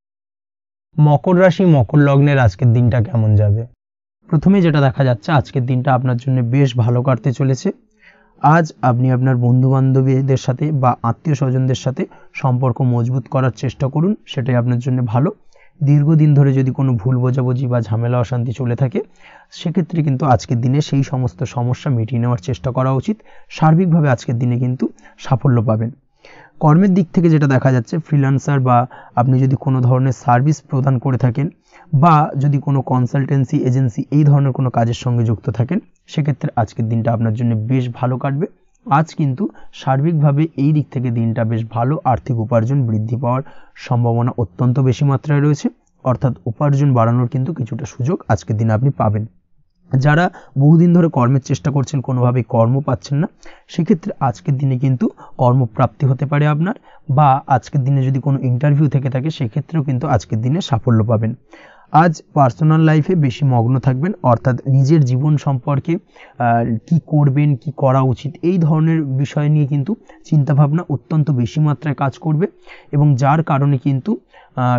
মকর রাশি, মকর লগ্নের আজকের দিনটা কেমন যাবে? প্রথমে যেটা দেখা যাচ্ছে, আজকের দিনটা আপনার জন্য বেশ ভালো কাটতে চলেছে। আজ আপনি আপনার বন্ধু বান্ধবীদের সাথে বা আত্মীয় স্বজনদের সাথে সম্পর্ক মজবুত করার চেষ্টা করুন, সেটাই আপনার জন্য ভালো। দীর্ঘদিন ধরে যদি কোনো ভুল বোঝাবুঝি বা ঝামেলা অশান্তি চলে থাকে, সেক্ষেত্রে কিন্তু আজকের দিনে সেই সমস্ত সমস্যা মিটিয়ে নেওয়ার চেষ্টা করা উচিত। সার্বিকভাবে আজকের দিনে কিন্তু সাফল্য পাবেন। কর্মের দিক থেকে যেটা দেখা যাচ্ছে, ফ্রিল্যান্সার বা আপনি যদি কোনো ধরনের সার্ভিস প্রদান করে থাকেন বা যদি কোনো কনসালটেন্সি এজেন্সি এই ধরনের কোনো কাজের সঙ্গে যুক্ত থাকেন, সেক্ষেত্রে আজকের দিনটা আপনার জন্য বেশ ভালো কাটবে। আজ কিন্তু সার্বিকভাবে এই দিক থেকে দিনটা বেশ ভালো, আর্থিক উপার্জন বৃদ্ধি পাওয়ার সম্ভাবনা অত্যন্ত বেশি মাত্রায় রয়েছে, অর্থাৎ উপার্জন বাড়ানোর কিন্তু কিছুটা সুযোগ আজকের দিনে আপনি পাবেন। যারা বহুদিন ধরে কর্মের চেষ্টা করছেন, কোনোভাবেই কর্ম পাচ্ছেন না, সেক্ষেত্রে আজকের দিনে কিন্তু কর্মপ্রাপ্তি হতে পারে আপনার, বা আজকের দিনে যদি কোনো ইন্টারভিউ থেকে থাকে, সেক্ষেত্রেও কিন্তু আজকের দিনে সাফল্য পাবেন। আজ পার্সোনাল লাইফে বেশি মগ্ন থাকবেন, অর্থাৎ নিজের জীবন সম্পর্কে কি করবেন, কি করা উচিত, এই ধরনের বিষয় নিয়ে কিন্তু চিন্তাভাবনা অত্যন্ত বেশি মাত্রায় কাজ করবে, এবং যার কারণে কিন্তু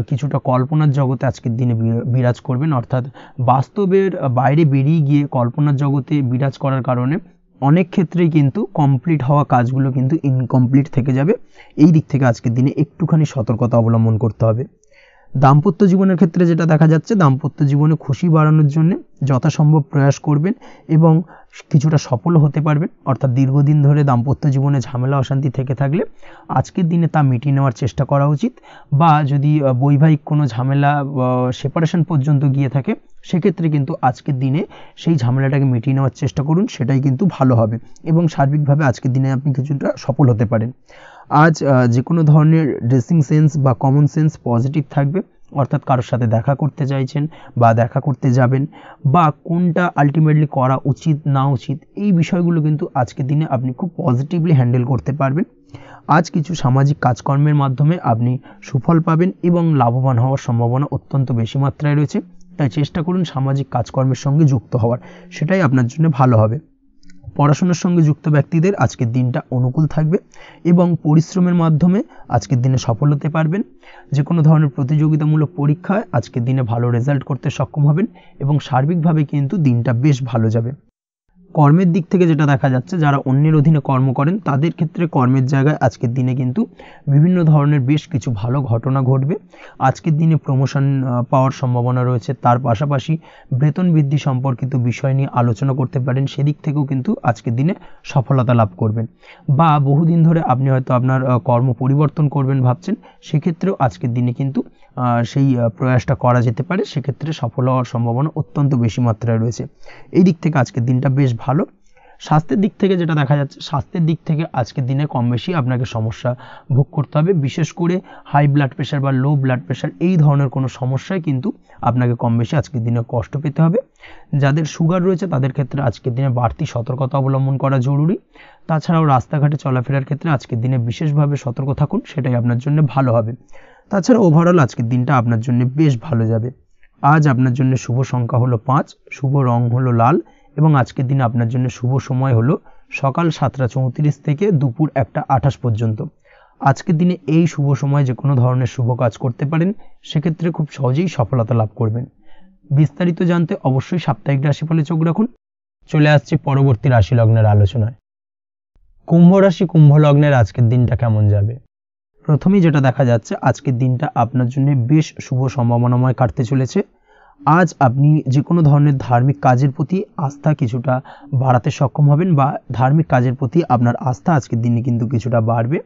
কিছুটা কল্পনার জগতে আজকের দিনে বিরাজ করবেন, অর্থাৎ বাস্তবের বাইরে বেরিয়ে গিয়ে কল্পনার জগতে বিরাজ করার কারণে অনেক ক্ষেত্রেই কিন্তু কমপ্লিট হওয়া কাজগুলো কিন্তু ইনকমপ্লিট থেকে যাবে। এই দিক থেকে আজকের দিনে একটুখানি সতর্কতা অবলম্বন করতে হবে। দাম্পত্য জীবনের ক্ষেত্রে যেটা দেখা যাচ্ছে, দাম্পত্য জীবনে খুশি বাড়ানোর জন্য যথাসম্ভব প্রয়াস করবেন এবং কিছুটা সফল হতে পারবেন। অর্থাৎ দীর্ঘদিন ধরে দাম্পত্য জীবনে ঝামেলা অশান্তি থেকে থাকলে আজকের দিনে তা মিটিয়ে নেওয়ার চেষ্টা করা উচিত, বা যদি বৈবাহিক কোনো ঝামেলা সেপারেশন পর্যন্ত গিয়ে থাকে সেক্ষেত্রে কিন্তু আজকের দিনে সেই ঝামেলাটাকে মিটিয়ে নেওয়ার চেষ্টা করুন, সেটাই কিন্তু ভালো হবে এবং সার্বিকভাবে আজকের দিনে আপনি কিছুটা সফল হতে পারেন। আজ যে কোনো ধরনের ড্রেসিং সেন্স বা কমন সেন্স পজিটিভ থাকবে, অর্থাৎ কারোর সাথে দেখা করতে চাইছেন বা দেখা করতে যাবেন, বা কোনটা আলটিমেটলি করা উচিত না উচিত, এই বিষয়গুলো কিন্তু আজকের দিনে আপনি খুব পজিটিভলি হ্যান্ডেল করতে পারবেন। আজ কিছু সামাজিক কাজকর্মের মাধ্যমে আপনি সুফল পাবেন এবং লাভবান হওয়ার সম্ভাবনা অত্যন্ত বেশি মাত্রায় রয়েছে, তাই চেষ্টা করুন সামাজিক কাজকর্মের সঙ্গে যুক্ত হওয়ার, সেটাই আপনার জন্য ভালো হবে। পড়াশোনার সঙ্গে যুক্ত ব্যক্তিদের আজকের দিনটা অনুকূল থাকবে এবং পরিশ্রমের মাধ্যমে আজকের দিনে সফল হতে পারবেন। যে কোনো ধরনের প্রতিযোগিতামূলক পরীক্ষায় আজকের দিনে ভালো রেজাল্ট করতে সক্ষম হবেন এবং সার্বিকভাবে কিন্তু দিনটা বেশ ভালো যাবে। কর্মের দিক থেকে যেটা দেখা যাচ্ছে, যারা অন্যের অধীনে কর্ম করেন তাদের ক্ষেত্রে কর্মের জায়গায় আজকের দিনে কিন্তু বিভিন্ন ধরনের বেশ কিছু ভালো ঘটনা ঘটবে। আজকের দিনে প্রমোশন পাওয়ার সম্ভাবনা রয়েছে, তার পাশাপাশি বেতন বৃদ্ধি সম্পর্কিত বিষয় নিয়ে আলোচনা করতে পারেন, সেদিক থেকেও কিন্তু আজকের দিনে সফলতা লাভ করবেন। বা বহুদিন ধরে আপনি হয়তো আপনার কর্ম পরিবর্তন করবেন ভাবছেন, সেক্ষেত্রেও আজকের দিনে কিন্তু সেই প্রয়াসটা করা যেতে পারে, সেক্ষেত্রে সফল হওয়ার সম্ভাবনা অত্যন্ত বেশি মাত্রায় রয়েছে। এই দিক থেকে আজকের দিনটা বেশ ভালো। স্বাস্থ্যের দিক থেকে যেটা দেখা যাচ্ছে, স্বাস্থ্যের দিক থেকে আজকের দিনে কম বেশি আপনাকে সমস্যা ভোগ করতে হবে, বিশেষ করে হাই ব্লাড প্রেশার বা লো ব্লাড প্রেশার এই ধরনের কোনো সমস্যায় কিন্তু আপনাকে কম বেশি আজকের দিনে কষ্ট পেতে হবে। যাদের সুগার রয়েছে তাদের ক্ষেত্রে আজকের দিনে বাড়তি সতর্কতা অবলম্বন করা জরুরি। তাছাড়াও রাস্তাঘাটে চলাফেরার ক্ষেত্রে আজকের দিনে বিশেষভাবে সতর্ক থাকুন, সেটাই আপনার জন্য ভালো হবে। তাছাড়া ওভারঅল আজকের দিনটা আপনার জন্য বেশ ভালো যাবে। আজ আপনার জন্য শুভ সংখ্যা হলো 5, শুভ রং হলো লাল এবং আজকের দিনে আপনার জন্য শুভ সময় হলো সকাল 7:34 থেকে দুপুর 1:28 পর্যন্ত। আজকের দিনে এই শুভ সময় যে কোনো ধরনের শুভ কাজ করতে পারেন, সেক্ষেত্রে খুব সহজেই সফলতা লাভ করবেন। বিস্তারিত জানতে অবশ্যই সাপ্তাহিক রাশিফলে চোখ রাখুন। চলে আসছে পরবর্তী রাশি লগ্নের আলোচনায়। কুম্ভ রাশি, কুম্ভ লগ্নের আজকের দিনটা কেমন যাবে? প্রথমেই যেটা দেখা যাচ্ছে, আজকের দিনটা আপনার জন্য বেশ শুভ সম্ভাবনাময় কাটতে চলেছে। আজ আপনি যে কোনো ধরনের ধার্মিক কাজের প্রতি আস্থা কিছুটা বাড়াতে সক্ষম হবেন, বা ধার্মিক কাজের প্রতি আপনার আস্থা আজকের দিনে কিন্তু কিছুটা বাড়বে।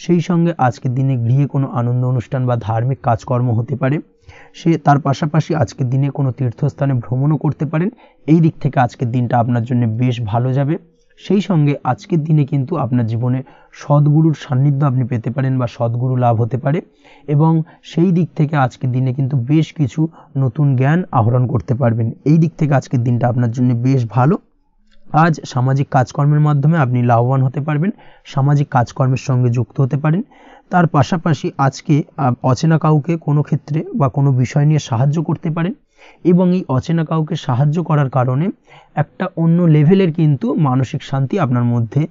সেই সঙ্গে আজকের দিনে গৃহে কোনো আনন্দ অনুষ্ঠান বা ধার্মিক কাজকর্ম হতে পারে, তার পাশাপাশি আজকের দিনে কোনো তীর্থস্থানে ভ্রমণও করতে পারেন। এই দিক থেকে আজকের দিনটা আপনার জন্য বেশ ভালো যাবে। সেই সঙ্গে আজকের দিনে কিন্তু আপনার জীবনে সদ্গুরুর সান্নিধ্য আপনি পেতে পারেন বা সদ্গুরু লাভ হতে পারে, এবং সেই দিক থেকে আজকের দিনে কিন্তু বেশ কিছু নতুন জ্ঞান আহরণ করতে পারবেন। এই দিক থেকে আজকের দিনটা আপনার জন্য বেশ ভালো। আজ সামাজিক কাজকর্মের মাধ্যমে আপনি লাভবান হতে পারবেন, সামাজিক কাজকর্মের সঙ্গে যুক্ত হতে পারেন। তার পাশাপাশি আজকে অচেনা কাউকে কোনো ক্ষেত্রে বা কোনো বিষয় নিয়ে সাহায্য করতে পারেন, এবং এই অচেনা কাউকে সাহায্য করার কারণে একটা অন্য লেভেলের কিন্তু মানসিক শান্তি আপনার মধ্যে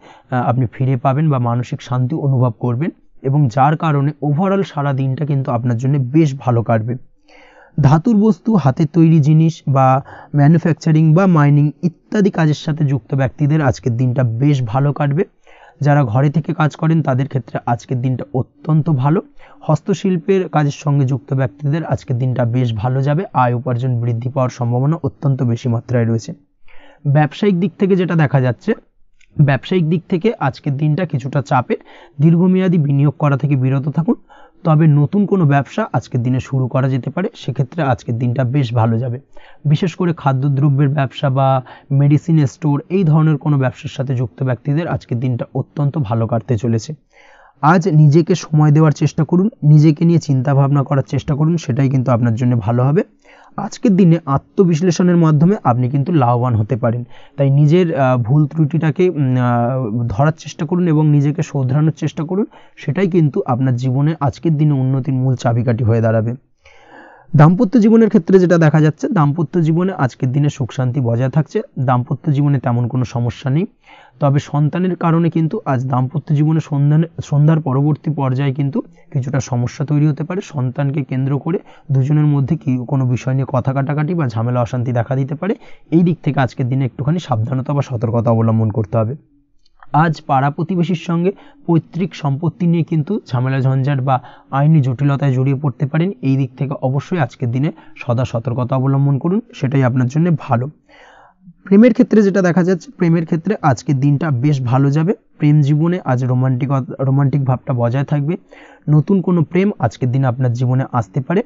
আপনি ফিরে পাবেন বা মানসিক শান্তি অনুভব করবেন, এবং যার কারণে ওভারঅল সারা দিনটা কিন্তু আপনার জন্য বেশ ভালো কাটবে। ধাতুর বস্তু, হাতের তৈরি জিনিস বা ম্যানুফ্যাকচারিং বা মাইনিং ইত্যাদি কাজের সাথে যুক্ত ব্যক্তিদের আজকের দিনটা বেশ ভালো কাটবে। যারা ঘরে থেকে কাজ করেন তাদের ক্ষেত্রে আজকের দিনটা অত্যন্ত ভালো। হস্তশিল্পের কাজের সঙ্গে যুক্ত ব্যক্তিদের আজকের দিনটা বেশ ভালো যাবে, আয় উপার্জন বৃদ্ধি পাওয়ার সম্ভাবনা অত্যন্ত বেশি মাত্রায় রয়েছে। ব্যবসায়িক দিক থেকে যেটা দেখা যাচ্ছে, ব্যবসায়িক দিক থেকে আজকের দিনটা কিছুটা চাপের, দীর্ঘমেয়াদী বিনিয়োগ করা থেকে বিরত থাকুন। তবে নতুন কোনো ব্যবসা আজকের দিনে শুরু করা যেতে পারে, সেক্ষেত্রে আজকের দিনটা বেশ ভালো যাবে। বিশেষ করে খাদ্যদ্রব্যের ব্যবসা বা মেডিসিন স্টোর এই ধরনের কোনো ব্যবসার সাথে যুক্ত ব্যক্তিদের আজকের দিনটা অত্যন্ত ভালো কাটতে চলেছে। আজ নিজেকে সময় দেওয়ার চেষ্টা করুন, নিজেকে নিয়ে চিন্তা ভাবনা করার চেষ্টা করুন, সেটাই কিন্তু আপনার জন্য ভালো হবে। আজকের দিনে আত্মবিশ্লেষণের মাধ্যমে আপনি কিন্তু লাভবান হতে পারেন, তাই নিজের ভুল ত্রুটিটাকে ধরার চেষ্টা করুন এবং নিজেকে শোধরানোর চেষ্টা করুন, সেটাই কিন্তু আপনার জীবনে আজকের দিনে উন্নতির মূল চাবিকাঠি হয়ে দাঁড়াবে। দাম্পত্য জীবনের ক্ষেত্রে যেটা দেখা যাচ্ছে, দাম্পত্য জীবনে আজকের দিনে সুখ শান্তি বজায় থাকছে, দাম্পত্য জীবনে তেমন কোনো সমস্যা নেই। তবে সন্তানের কারণে কিন্তু আজ দাম্পত্য জীবনে সন্ধ্যার পরবর্তী পর্যায়ে কিন্তু কিছুটা সমস্যা তৈরি হতে পারে। সন্তানকে কেন্দ্র করে দুজনের মধ্যে কোনো বিষয় নিয়ে কথা কাটাকাটি বা ঝামেলা অশান্তি দেখা দিতে পারে। এই দিক থেকে আজকের দিনে একটুখানি সাবধানতা বা সতর্কতা অবলম্বন করতে হবে। আজ পাড়া প্রতিবেশীর সঙ্গে পৈতৃক সম্পত্তি নিয়ে কিন্তু ঝামেলা ঝঞ্ঝাট বা আইনি জটিলতায় জড়িয়ে পড়তে পারেন। এই দিক থেকে অবশ্যই আজকের দিনে সদা সতর্কতা অবলম্বন করুন, সেটাই আপনার জন্য ভালো। প্রেমের ক্ষেত্রে যেটা দেখা যাচ্ছে, প্রেমের ক্ষেত্রে আজকের দিনটা বেশ ভালো যাবে। প্রেম জীবনে আজ রোমান্টিক ভাবটা বজায় থাকবে। নতুন কোনো প্রেম আজকের দিনে আপনার জীবনে আসতে পারে।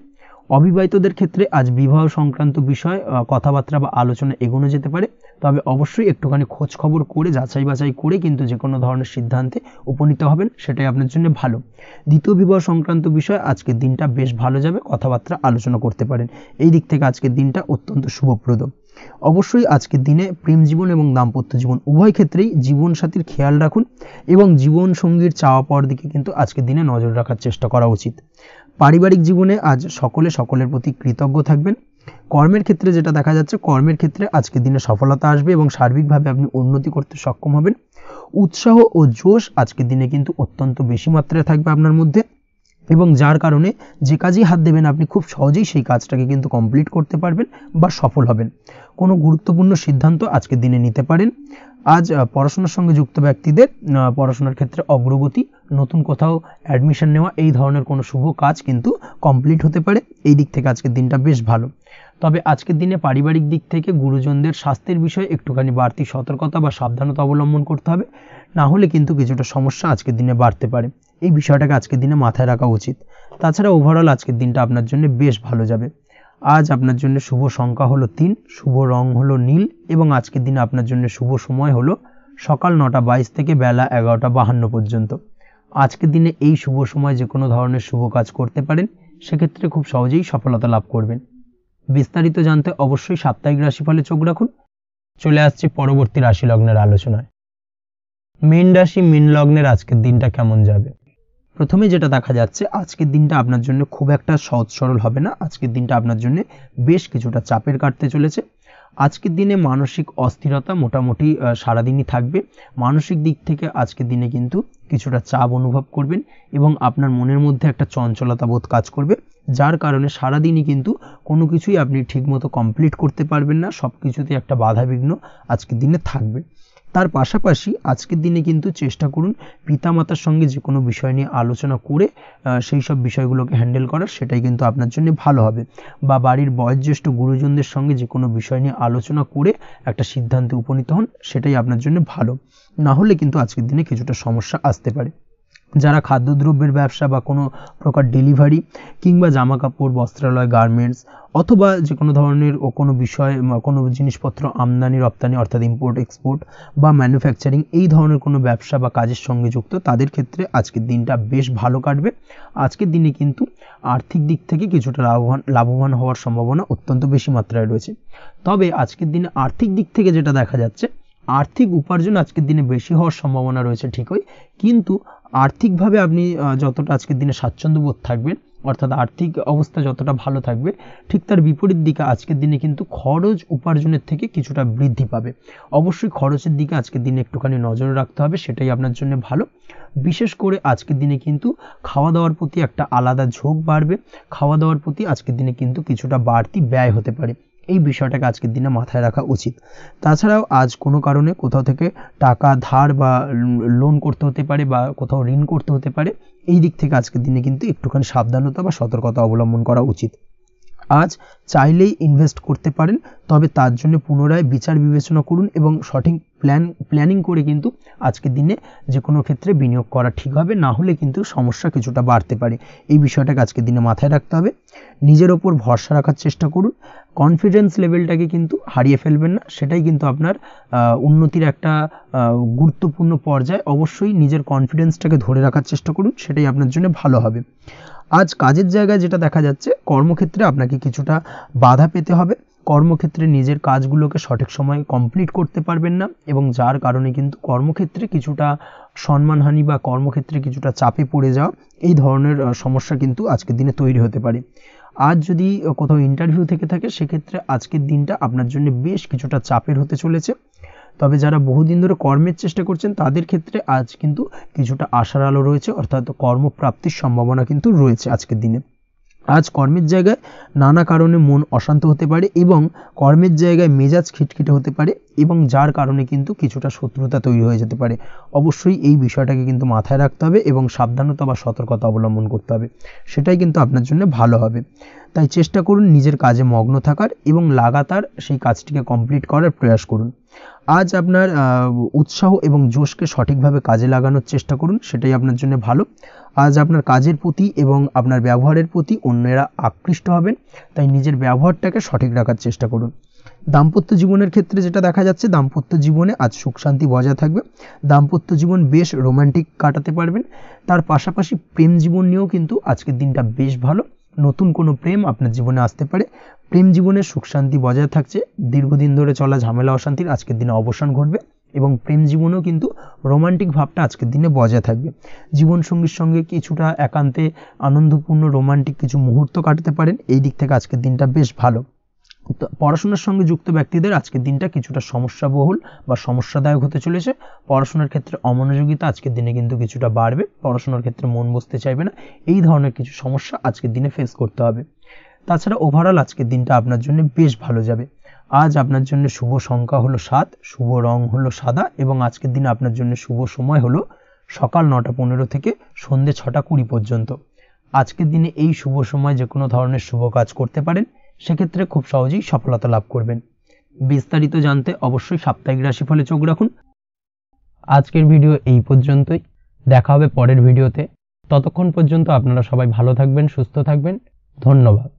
অবিবাহিতদের ক্ষেত্রে আজ বিবাহ সংক্রান্ত বিষয় কথাবার্তা বা আলোচনা এগোনো যেতে পারে, তবে অবশ্যই একটুখানি খোঁজ খবর করে যাচাই বাছাই করে কিন্তু যে কোনো ধরনের সিদ্ধান্তে উপনীত হবেন, সেটাই আপনার জন্য ভালো। দ্বিতীয় বিবাহ সংক্রান্ত বিষয় আজকের দিনটা বেশ ভালো যাবে, কথাবার্তা আলোচনা করতে পারেন। এই দিক থেকে আজকের দিনটা অত্যন্ত শুভপ্রদ। অবশ্যই আজকের দিনে প্রেম জীবন এবং দাম্পত্য জীবন উভয় ক্ষেত্রেই জীবনসাথীর খেয়াল রাখুন এবং জীবন সঙ্গীর চাওয়া পাওয়ার দিকে কিন্তু আজকের দিনে নজর রাখার চেষ্টা করা উচিত। পারিবারিক জীবনে আজ সকলের প্রতি কৃতজ্ঞ থাকবেন। কর্মের ক্ষেত্রে যেটা দেখা যাচ্ছে, কর্মের ক্ষেত্রে আজকের দিনে সফলতা আসবে এবং সার্বিকভাবে আপনি উন্নতি করতে সক্ষম হবেন। উৎসাহ ও জোশ আজকের দিনে কিন্তু অত্যন্ত বেশি মাত্রায় থাকবে আপনার মধ্যে, এবং যার কারণে যে কাজেই হাত দেবেন আপনি খুব সহজেই সেই কাজটাকে কিন্তু কমপ্লিট করতে পারবেন বা সফল হবেন। কোনো গুরুত্বপূর্ণ সিদ্ধান্ত আজকের দিনে নিতে পারেন। আজ পড়াশোনার সঙ্গে যুক্ত ব্যক্তিদের পড়াশোনার ক্ষেত্রে অগ্রগতি, নতুন কোথাও অ্যাডমিশন নেওয়া, এই ধরনের কোনো শুভ কাজ কিন্তু কমপ্লিট হতে পারে। এই দিক থেকে আজকের দিনটা বেশ ভালো। তবে আজকের দিনে পারিবারিক দিক থেকে গুরুজনদের স্বাস্থ্যের বিষয়ে একটুখানি বাড়তি সতর্কতা বা সাবধানতা অবলম্বন করতে হবে, না হলে কিন্তু কিছুটা সমস্যা আজকের দিনে বাড়তে পারে। এই বিষয়টাকে আজকের দিনে মাথায় রাখা উচিত। তাছাড়া ওভারঅল আজকের দিনটা আপনার জন্য বেশ ভালো যাবে। আজ আপনার জন্য শুভ সংখ্যা হলো 3, শুভ রং হলো নীল, এবং আজকের দিনে আপনার জন্য শুভ সময় হলো সকাল 9:22 থেকে বেলা 11:52 পর্যন্ত। আজকের দিনে এই শুভ সময় যে কোনো ধরনের শুভ কাজ করতে পারেন, সেক্ষেত্রে খুব সহজেই সফলতা লাভ করবেন। বিস্তারিত জানতে অবশ্যই সাপ্তাহিক রাশিফলে চোখ রাখুন। চলে আসছে পরবর্তী রাশি লগ্নের আলোচনায়। মীন রাশি, মীন লগ্নের আজকের দিনটা কেমন যাবে? প্রথমে যেটা দেখা যাচ্ছে, আজকের দিনটা আপনার জন্য খুব একটা সহজ সরল হবে না। আজকের দিনটা আপনার জন্য বেশ কিছুটা চাপের কাটতে চলেছে। আজকের দিনে মানসিক অস্থিরতা মোটামুটি সারাদিনই থাকবে। মানসিক দিক থেকে আজকের দিনে কিন্তু কিছুটা চাপ অনুভব করবেন এবং আপনার মনের মধ্যে একটা চঞ্চলতা বোধ কাজ করবে, যার কারণে সারাদিনই কিন্তু কোনো কিছুই আপনি ঠিকমতো কমপ্লিট করতে পারবেন না। সব কিছুতে একটা বাধাবিঘ্ন আজকের দিনে থাকবে। তার পাশাপাশি আজকের দিনে কিন্তু চেষ্টা করুন পিতামাতার সঙ্গে যে কোনো বিষয় নিয়ে আলোচনা করে সেই সব বিষয়গুলোকে হ্যান্ডেল করার, সেটাই কিন্তু আপনার জন্য ভালো হবে। বা বাড়ির বয়োজ্যেষ্ঠ গুরুজনদের সঙ্গে যে কোনো বিষয় নিয়ে আলোচনা করে একটা সিদ্ধান্তে উপনীত হন, সেটাই আপনার জন্য ভালো। না হলে কিন্তু আজকের দিনে কিছুটা সমস্যা আসতে পারে। যারা খাদ্যদ্রব্যের ব্যবসা বা কোনো প্রকার ডেলিভারি কিংবা জামা কাপড়, বস্ত্রালয়, গার্মেন্টস অথবা যে কোনো ধরনের কোনো বিষয়, কোনো জিনিসপত্র আমদানি রপ্তানি অর্থাৎ ইম্পোর্ট এক্সপোর্ট বা ম্যানুফ্যাকচারিং, এই ধরনের কোনো ব্যবসা বা কাজের সঙ্গে যুক্ত, তাদের ক্ষেত্রে আজকের দিনটা বেশ ভালো কাটবে। আজকের দিনে কিন্তু আর্থিক দিক থেকে কিছুটা লাভবান হওয়ার সম্ভাবনা অত্যন্ত বেশি মাত্রায় রয়েছে। তবে আজকের দিনে আর্থিক দিক থেকে যেটা দেখা যাচ্ছে, আর্থিক উপার্জন আজকের দিনে বেশি হওয়ার সম্ভাবনা রয়েছে ঠিকই, কিন্তু আর্থিকভাবে আপনি যতটা আজকের দিনে স্বাচ্ছন্দ্য বোধ থাকবেন, অর্থাৎ আর্থিক অবস্থা যতটা ভালো থাকবে, ঠিক তার বিপরীত দিকে আজকের দিনে কিন্তু খরচ উপার্জনের থেকে কিছুটা বৃদ্ধি পাবে। অবশ্যই খরচের দিকে আজকের দিনে একটুখানি নজর রাখতে হবে, সেটাই আপনার জন্য ভালো। বিশেষ করে আজকের দিনে কিন্তু খাওয়া দাওয়ার প্রতি একটা আলাদা ঝোঁক বাড়বে। খাওয়া দাওয়ার প্রতি আজকের দিনে কিন্তু কিছুটা বাড়তি ব্যয় হতে পারে। এই বিষয়টাকে আজকের দিনে মাথায় রাখা উচিত। তাছাড়াও আজ কোনো কারণে কোথাও থেকে টাকা ধার বা লোন করতে হতে পারে বা কোথাও ঋণ করতে হতে পারে। এই দিক থেকে আজকের দিনে কিন্তু একটুখানি সাবধানতা বা সতর্কতা অবলম্বন করা উচিত। আজ চাইলেই ইনভেস্ট করতে পারেন, তবে তার জন্য পুনরায় বিচার বিবেচনা করুন এবং সঠিক প্ল্যানিং করে কিন্তু আজকের দিনে যে কোনো ক্ষেত্রে বিনিয়োগ করা ঠিক হবে, না হলে কিন্তু সমস্যা কিছুটা বাড়তে পারে। এই বিষয়টাকে আজকের দিনে মাথায় রাখতে হবে। নিজের ওপর ভরসা রাখার চেষ্টা করুন, কনফিডেন্স লেভেলটাকে কিন্তু হারিয়ে ফেলবেন না, সেটাই কিন্তু আপনার উন্নতির একটা গুরুত্বপূর্ণ পর্যায়। অবশ্যই নিজের কনফিডেন্সটাকে ধরে রাখার চেষ্টা করুন, সেটাই আপনার জন্য ভালো হবে। আজ কাজের জায়গায় যেটা দেখা যাচ্ছে, কর্মক্ষেত্রে আপনাকে কিছুটা বাধা পেতে হবে। কর্মক্ষেত্রে নিজের কাজগুলোকে সঠিক সময়ে কমপ্লিট করতে পারবেন না এবং যার কারণে কিন্তু কর্মক্ষেত্রে কিছুটা সম্মানহানি বা কর্মক্ষেত্রে কিছুটা চাপে পড়ে যাওয়া, এই ধরনের সমস্যা কিন্তু আজকের দিনে তৈরি হতে পারে। আজ যদি কোথাও ইন্টারভিউ থেকে থাকে, সেক্ষেত্রে আজকের দিনটা আপনার জন্য বেশ কিছুটা চাপের হতে চলেছে। তবে যারা বহুদিন ধরে কর্মের চেষ্টা করছেন, তাদের ক্ষেত্রে আজ কিন্তু কিছুটা আশার আলো রয়েছে, অর্থাৎ কর্মপ্রাপ্তির সম্ভাবনা কিন্তু রয়েছে আজকের দিনে। আজ কর্মের জায়গায় নানা কারণে মন অশান্ত হতে পারে এবং কর্মের জায়গায় মেজাজ খিটখিটে হতে পারে এবং যার কারণে কিন্তু কিছুটা শত্রুতা তৈরি হয়ে যেতে পারে। অবশ্যই এই বিষয়টাকে কিন্তু মাথায় রাখতে হবে এবং সাবধানতা বা সতর্কতা অবলম্বন করতে হবে, সেটাই কিন্তু আপনার জন্য ভালো হবে। তাই চেষ্টা করুন নিজের কাজে মগ্ন থাকার এবং লাগাতার সেই কাজটিকে কমপ্লিট করার প্রয়াস করুন। আজ আপনার উৎসাহ এবং জোশকে সঠিকভাবে কাজে লাগানোর চেষ্টা করুন, সেটাই আপনার জন্য ভালো। আজ আপনার কাজের প্রতি এবং আপনার ব্যবহারের প্রতি অন্যেরা আকৃষ্ট হবেন, তাই নিজের ব্যবহারটাকে সঠিক রাখার চেষ্টা করুন। দাম্পত্য জীবনের ক্ষেত্রে যেটা দেখা যাচ্ছে, দাম্পত্য জীবনে আজ সুখ শান্তি বজায় থাকবে। দাম্পত্য জীবন বেশ রোমান্টিক কাটাতে পারবেন। তার পাশাপাশি প্রেম জীবন নিয়েও কিন্তু আজকের দিনটা বেশ ভালো। নতুন কোনো প্রেম আপনার জীবনে আসতে পারে। প্রেম জীবনে সুখ শান্তি বজায় থাকছে। দীর্ঘদিন ধরে চলা ঝামেলা অশান্তির আজকের দিনে অবসান ঘটবে এবং প্রেম জীবনেও কিন্তু রোমান্টিক ভাবটা আজকের দিনে বজায় থাকবে। জীবনসঙ্গীর সঙ্গে কিছুটা একান্তে আনন্দপূর্ণ রোমান্টিক কিছু মুহূর্ত কাটাতে পারেন। এই দিক থেকে আজকের দিনটা বেশ ভালো। পড়াশোনার সঙ্গে যুক্ত ব্যক্তিদের আজকের দিনটা কিছুটা সমস্যাবহুল বা সমস্যাদায়ক হতে চলেছে। পড়াশোনার ক্ষেত্রে অমনোযোগিতা আজকের দিনে কিন্তু কিছুটা বাড়বে। পড়াশোনার ক্ষেত্রে মন বসতে চাইবে না, এই ধরনের কিছু সমস্যা আজকের দিনে ফেস করতে হবে। তাছাড়া ওভারঅল আজকের দিনটা আপনার জন্য বেশ ভালো যাবে। আজ আপনার জন্য শুভ সংখ্যা হলো 7, শুভ রং হলো সাদা এবং আজকের দিনে আপনার জন্য শুভ সময় হলো সকাল 9:15 থেকে সন্ধ্যে 6:20 পর্যন্ত। আজকের দিনে এই শুভ সময় যে কোনো ধরনের শুভ কাজ করতে পারেন, সেক্ষেত্রে খুব সহজেই সফলতা লাভ করবেন। বিস্তারিত জানতে অবশ্যই সাপ্তাহিক রাশিফলে চোখ রাখুন। আজকের ভিডিও এই পর্যন্তই, দেখা হবে পরের ভিডিওতে। ততক্ষণ পর্যন্ত আপনারা সবাই ভালো থাকবেন, সুস্থ থাকবেন। ধন্যবাদ।